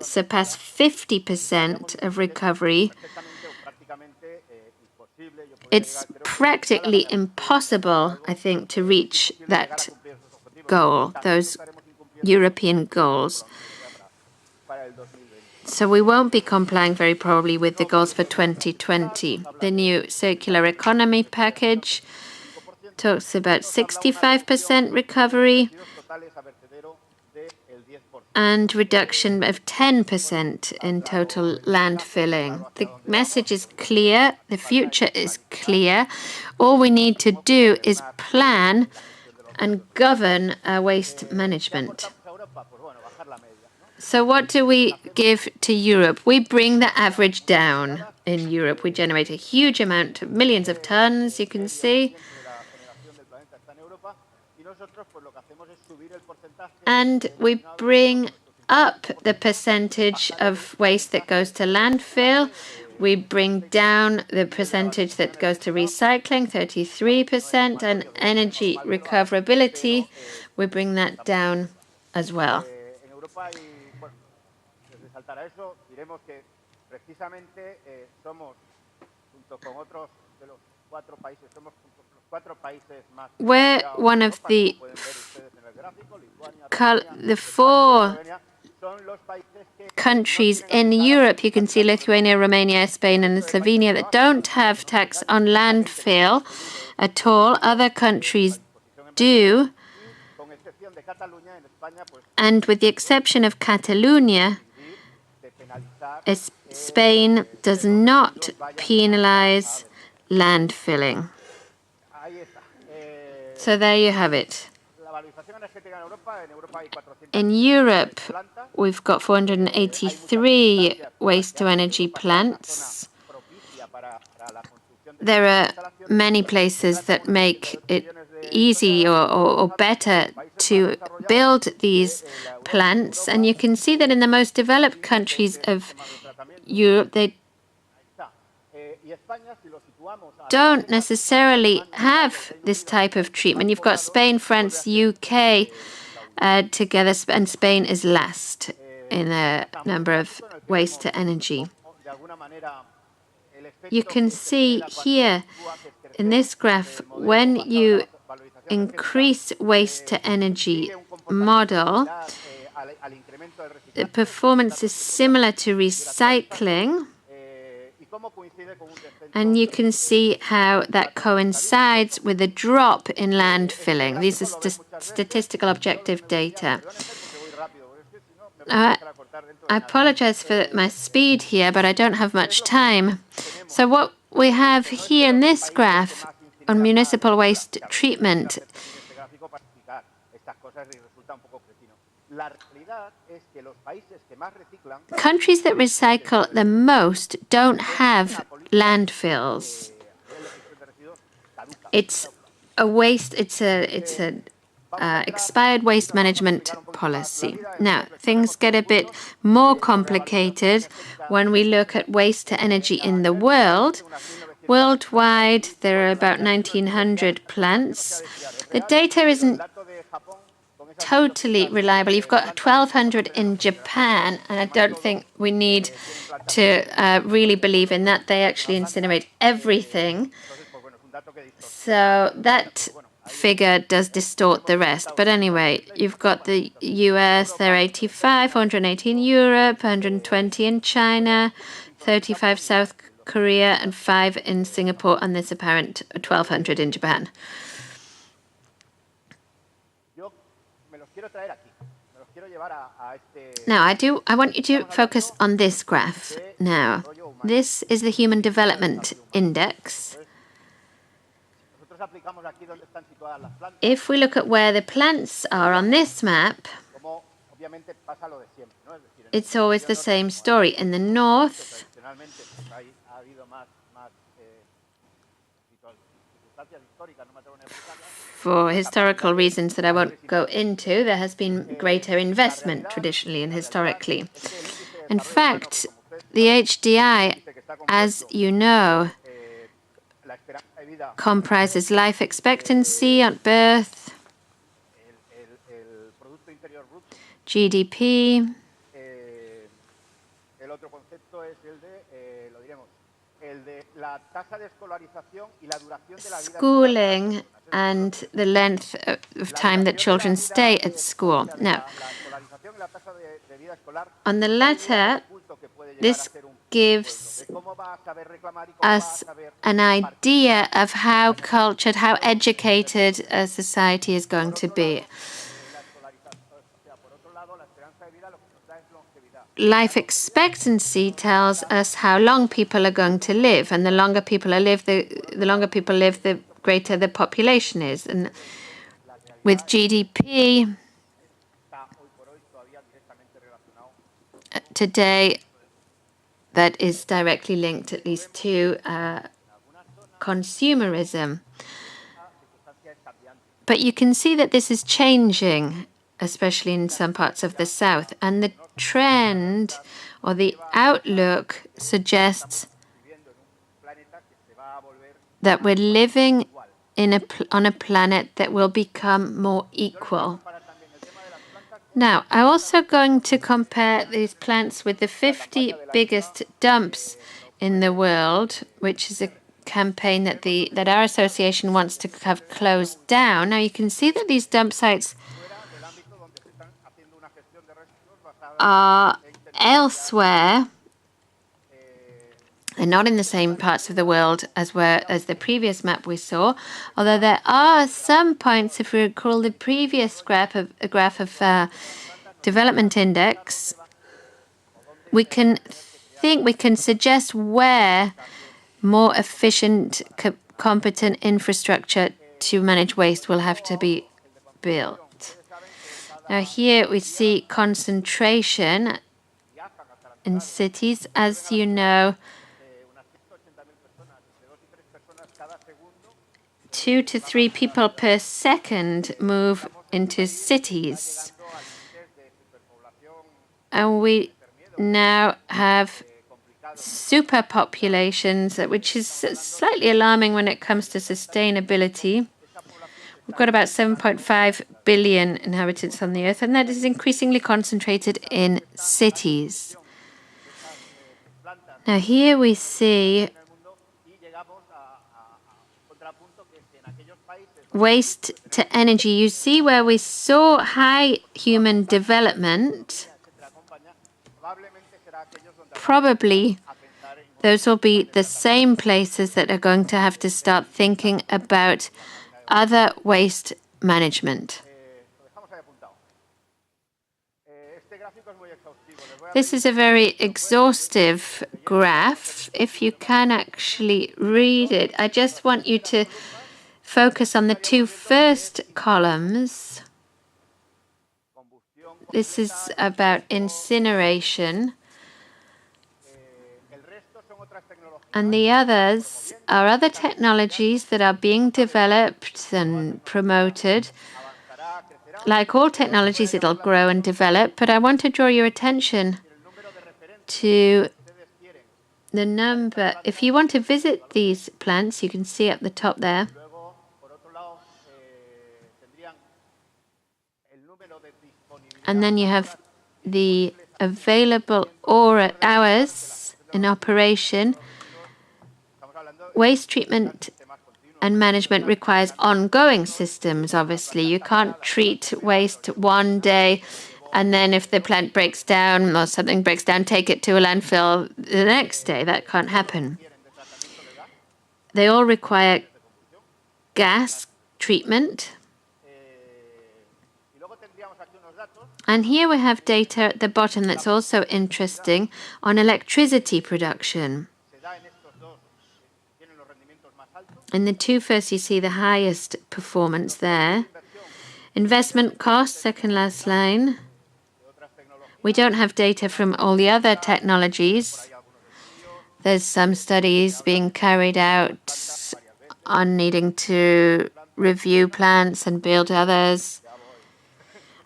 surpass 50% of recovery, it's practically impossible, I think, to reach that goal, those European goals. So we won't be complying very probably with the goals for 2020. The new circular economy package talks about 65% recovery and reduction of 10% in total landfilling. The message is clear. The future is clear. All we need to do is plan and govern our waste management. So what do we give to Europe? We bring the average down in Europe. We generate a huge amount, millions of tons, you can see. And we bring up the percentage of waste that goes to landfill. We bring down the percentage that goes to recycling, 33%, and energy recoverability, we bring that down as well. We're one of the 4 countries in Europe, you can see Lithuania, Romania, Spain, and Slovenia, that don't have tax on landfill at all. Other countries do. And with the exception of Catalonia, Spain does not penalize landfilling. So there you have it. In Europe, we've got 483 waste-to-energy plants. There are many places that make it easy or better to build these plants. And you can see that in the most developed countries of Europe, they don't necessarily have this type of treatment. You've got Spain, France, UK together, and Spain is last in a number of waste to energy. You can see here in this graph, when you increase waste to energy model, the performance is similar to recycling. And you can see how that coincides with a drop in landfilling. These are statistical objective data. I apologize for my speed here, but I don't have much time. So what we have here in this graph on municipal waste treatment, countries that recycle the most don't have landfills. It's a waste. It's a expired waste management policy. Now, things get a bit more complicated when we look at waste to energy in the world. Worldwide, there are about 1,900 plants. The data isn't totally reliable. You've got 1,200 in Japan, and I don't think we need to really believe in that. They actually incinerate everything. So that figure does distort the rest. But anyway, you've got the US, they're 85, 180 in Europe, 120 in China, 35 South Korea, and 5 in Singapore, and this apparent 1,200 in Japan. Now, I want you to focus on this graph now. This is the Human Development Index. If we look at where the plants are on this map, it's always the same story. In the north, for historical reasons that I won't go into, there has been greater investment traditionally and historically. In fact, the HDI, as you know, comprises life expectancy at birth, GDP, schooling, and the length of time that children stay at school. Now, on the latter, this gives us an idea of how cultured, how educated a society is going to be. Life expectancy tells us how long people are going to live, and the longer people live, the greater the population is. And with GDP, today, that is directly linked at least to consumerism. But you can see that this is changing, especially in some parts of the south. And the trend or the outlook suggests that we're living on a planet that will become more equal. Now, I'm also going to compare these plants with the 50 biggest dumps in the world, which is a campaign that our association wants to have closed down. Now, you can see that these dump sites are elsewhere. They're not in the same parts of the world as the previous map we saw, although there are some points, if we recall the previous graph of development index, we can suggest where more efficient, competent infrastructure to manage waste will have to be built. Now here we see concentration in cities. As you know, 2 to 3 people per second move into cities. And we now have superpopulations, which is slightly alarming when it comes to sustainability. We've got about 7.5 billion inhabitants on the Earth, and that is increasingly concentrated in cities. Now here we see waste to energy. You see where we saw high human development, probably those will be the same places that are going to have to start thinking about other waste management. This is a very exhaustive graph. If you can actually read it, I just want you to focus on the 2 first columns. This is about incineration. And the others are other technologies that are being developed and promoted. Like all technologies, it'll grow and develop. But I want to draw your attention to the number. If you want to visit these plants, you can see at the top there. And then you have the available hours in operation. Waste treatment and management requires ongoing systems, obviously. You can't treat waste one day and then if the plant breaks down or something breaks down, take it to a landfill the next day. That can't happen. They all require gas treatment. And here we have data at the bottom that's also interesting on electricity production. In the two first, you see the highest performance there. Investment costs, second last line. We don't have data from all the other technologies. There's some studies being carried out on needing to review plants and build others.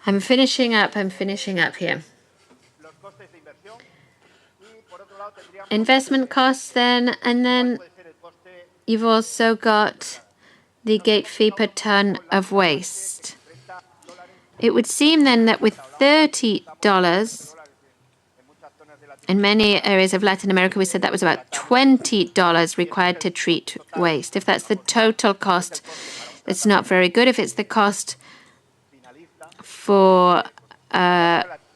I'm finishing up here. Investment costs then, and then you've also got the gate fee per ton of waste. It would seem then that with $30, in many areas of Latin America, we said that was about $20 required to treat waste. If that's the total cost, it's not very good. If it's the cost for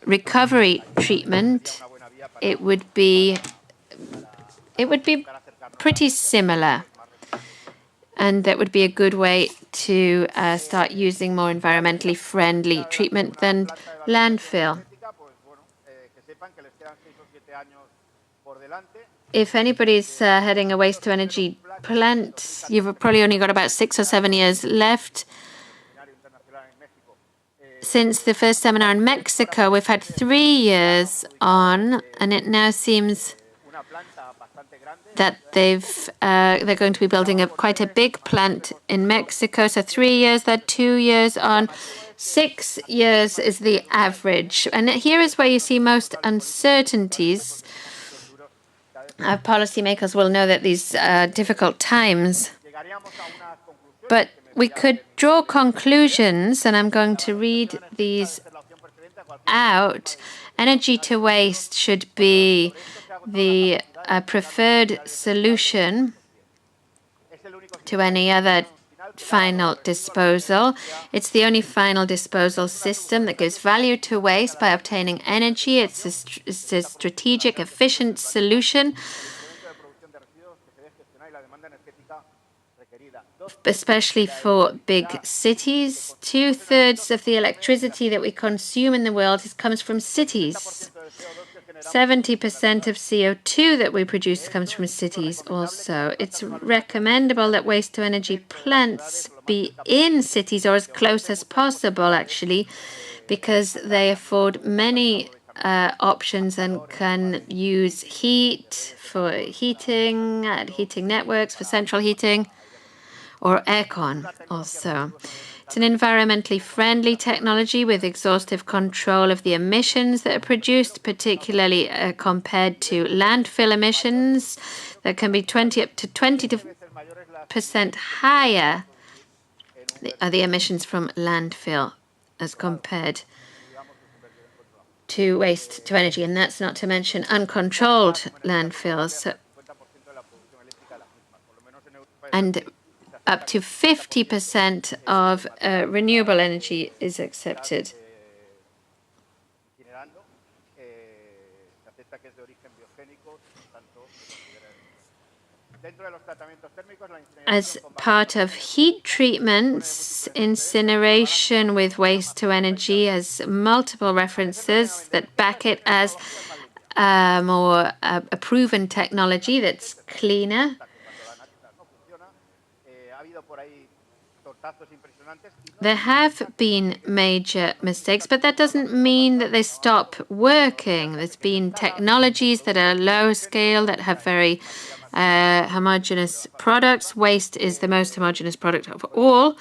recovery treatment, it would be pretty similar. And that would be a good way to start using more environmentally friendly treatment than landfill. If anybody's heading a waste-to-energy plant, you've probably only got about 6 or 7 years left. Since the first seminar in Mexico, we've had 3 years on, and it now seems that they're going to be building quite a big plant in Mexico. So 3 years, they're 2 years on. 6 years is the average. And here is where you see most uncertainties. Our policymakers will know that these are difficult times. But we could draw conclusions, and I'm going to read these out. Energy to waste should be the preferred solution to any other final disposal. It's the only final disposal system that gives value to waste by obtaining energy. It's a strategic, efficient solution, especially for big cities. 2/3 of the electricity that we consume in the world comes from cities. 70% of CO2 that we produce comes from cities also. It's recommendable that waste-to-energy plants be in cities or as close as possible, actually, because they afford many options and can use heat for heating, heating networks for central heating, or aircon also. It's an environmentally friendly technology with exhaustive control of the emissions that are produced, particularly compared to landfill emissions that can be 20% higher, the emissions from landfill as compared to waste to energy. And that's not to mention uncontrolled landfills. And up to 50% of renewable energy is accepted. As part of heat treatments, incineration with waste to energy has multiple references that back it as more a proven technology that's cleaner. There have been major mistakes, but that doesn't mean that they stop working. There's been technologies that are low scale, that have very homogeneous products. Waste is the most homogeneous product of all.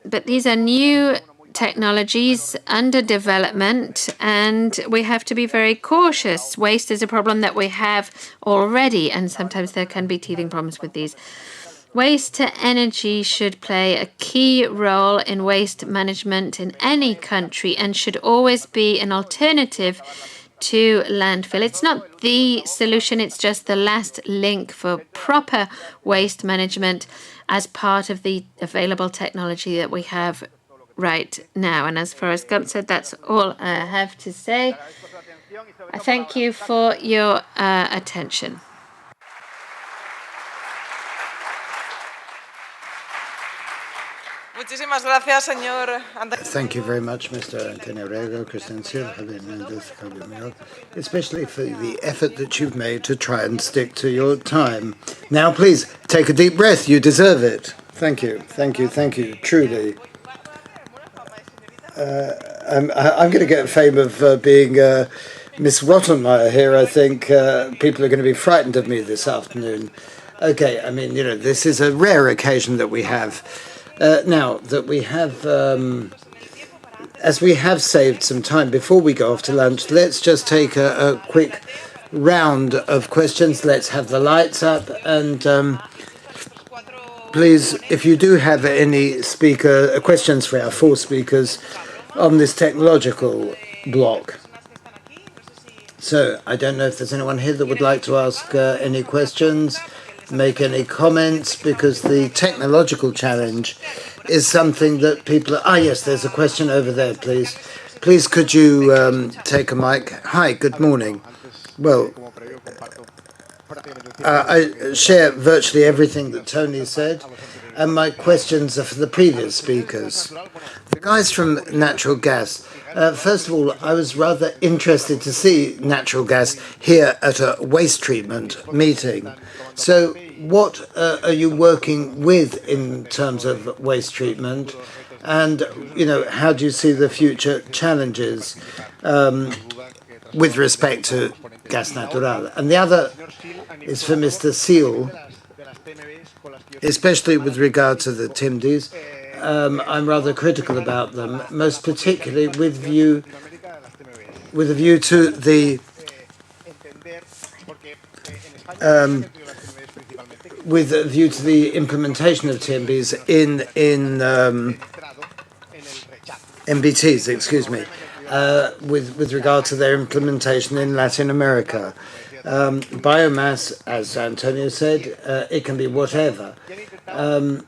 But these are new technologies under development, and we have to be very cautious. Waste is a problem that we have already, and sometimes there can be teething problems with these. Waste to energy should play a key role in waste management in any country and should always be an alternative to landfill. It's not the solution, it's just the last link for proper waste management as part of the available technology that we have right now. And as far as Gunt said, that's all I have to say. I thank you for your attention. Muchísimas gracias, señor Antonio. Thank you very much, Mr. Antonio Rego, Christensen, especially for the effort that you've made to try and stick to your time. Now, please, take a deep breath. You deserve it. Thank you, thank you, thank you, truly. I'm going to get fame of being Miss Rottenmeier here. I think people are going to be frightened of me this afternoon. Okay, I mean, you know, this is a rare occasion that we have. Now that we have, as we have saved some time before we go off to lunch, let's just take a quick round of questions. Let's have the lights up, and please, if you do have any questions for our four speakers on this technological block. So I don't know if there's anyone here that would like to ask any questions, make any comments, because the technological challenge is something that people are... yes, there's a question over there, please. Please, could you take a mic? Hi, good morning. Well, I share virtually everything that Tony said, and my questions are for the previous speakers. The guys from natural gas, first of all, I was rather interested to see natural gas here at a waste treatment meeting. So what are you working with in terms of waste treatment? And, you know, how do you see the future challenges with respect to gas natural? And the other is for Mr. Seal, especially with regard to the TIMDs. I'm rather critical about them, most particularly with a view to the implementation of TMBs in MBTs, excuse me, with regard to their implementation in Latin America. Biomass, as Antonio said, it can be whatever, and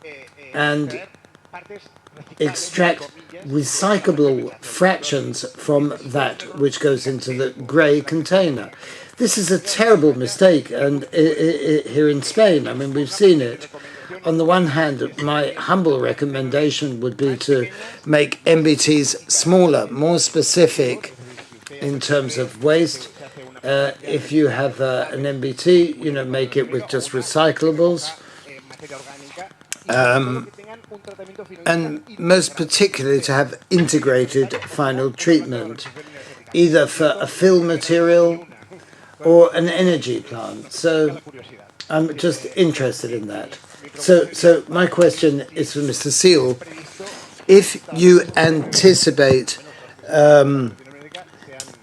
extract recyclable fractions from that which goes into the grey container. This is a terrible mistake, and here in Spain, I mean, we've seen it. On the one hand, my humble recommendation would be to make MBTs smaller, more specific in terms of waste. If you have an MBT, you know, make it with just recyclables. And most particularly to have integrated final treatment, either for a fill material or an energy plant. So I'm just interested in that. So my question is for Mr. Seal. If you anticipate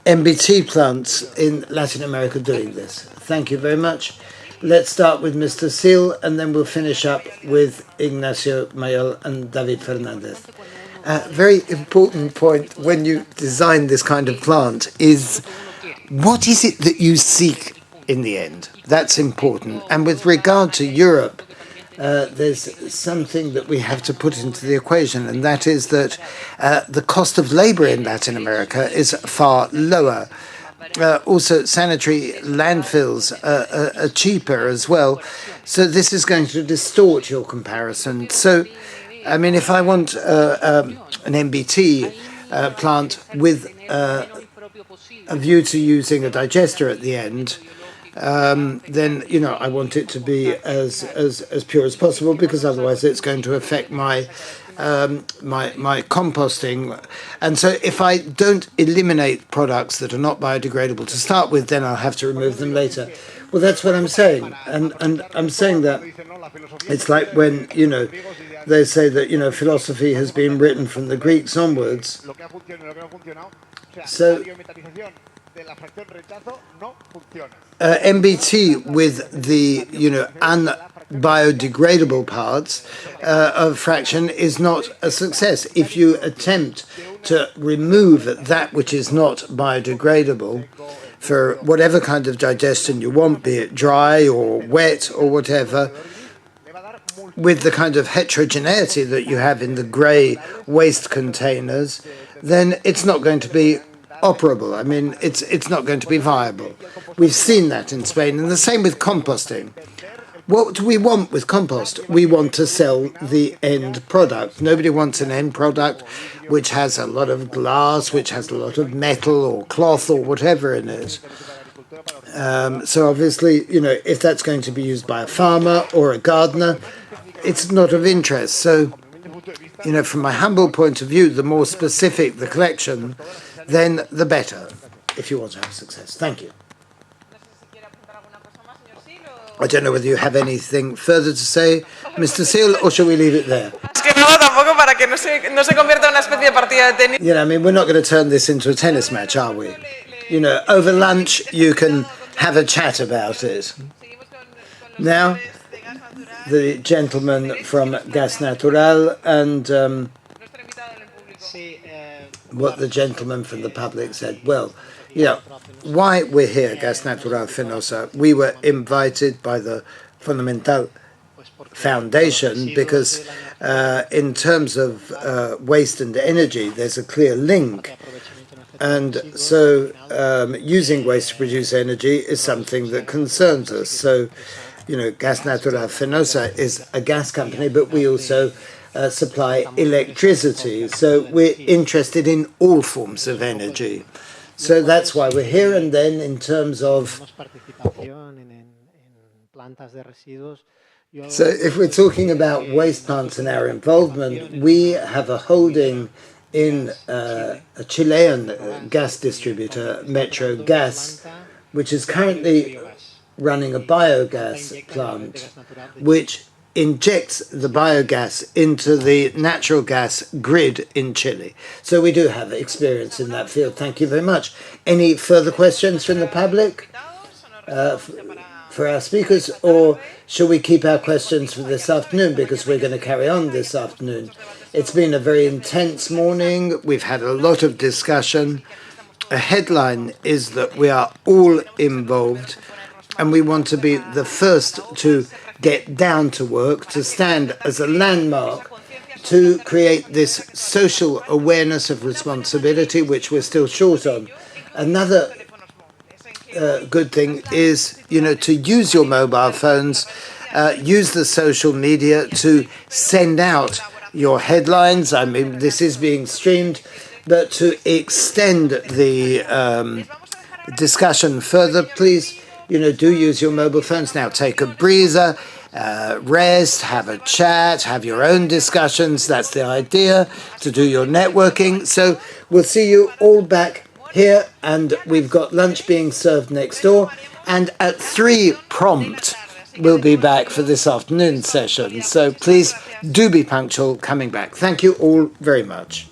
MBT plants in Latin America doing this. Thank you very much. Let's start with Mr. Seal, and then we'll finish up with Ignacio Mayol and David Fernandez. Very important point when you design this kind of plant is, what is it that you seek in the end? That's important. And with regard to Europe, there's something that we have to put into the equation, and that is that the cost of labor in Latin America is far lower. Also, sanitary landfills are cheaper as well. So this is going to distort your comparison. So, I mean, if I want an MBT plant with a view to using a digester at the end, then, you know, I want it to be as pure as possible, because otherwise it's going to affect my composting. And so if I don't eliminate products that are not biodegradable to start with, then I'll have to remove them later. Well, that's what I'm saying. And I'm saying that it's like when, you know, they say that, you know, philosophy has been written from the Greeks onwards. So MBT with the, you know, biodegradable parts of fraction is not a success. If you attempt to remove that which is not biodegradable for whatever kind of digestion you want, be it dry or wet or whatever, with the kind of heterogeneity that you have in the grey waste containers, then it's not going to be operable. I mean, it's not going to be viable. We've seen that in Spain, and the same with composting. What do we want with compost? We want to sell the end product. Nobody wants an end product which has a lot of glass, which has a lot of metal or cloth or whatever in it. So obviously, if that's going to be used by a farmer or a gardener, it's not of interest. So, from my humble point of view, the more specific the collection, then the better, if you want to have success. Thank you. I don't know whether you have anything further to say, Mr. Seal, or shall we leave it there? Es que no, tampoco para que no se convierta en una especie de partida de tenis. We're not going to turn this into a tennis match, are we? Over lunch, you can have a chat about it. Now, the gentleman from Gas Natural and what the gentleman from the public said. Well, why we're here, Gas Natural Fenosa, we were invited by the Fundamental Foundation because in terms of waste and energy, there's a clear link. And so using waste to produce energy is something that concerns us. So, Gas Natural Fenosa is a gas company, but we also supply electricity. So we're interested in all forms of energy. So that's why we're here. And then in terms of... So if we're talking about waste plants and our involvement, we have a holding in a Chilean gas distributor, Metro Gas, which is currently running a biogas plant, which injects the biogas into the natural gas grid in Chile. So we do have experience in that field. Thank you very much. Any further questions from the public for our speakers, or shall we keep our questions for this afternoon, because we're going to carry on this afternoon? It's been a very intense morning. We've had a lot of discussion. A headline is that we are all involved, and we want to be the first to get down to work, to stand as a landmark, to create this social awareness of responsibility, which we're still short on. Another good thing is, to use your mobile phones, use the social media to send out your headlines. I mean, this is being streamed, but to extend the discussion further, please, do use your mobile phones now. Take a breather, rest, have a chat, have your own discussions. That's the idea, to do your networking. So we'll see you all back here, and we've got lunch being served next door. And at 3 prompt, we'll be back for this afternoon session. So please do be punctual coming back. Thank you all very much.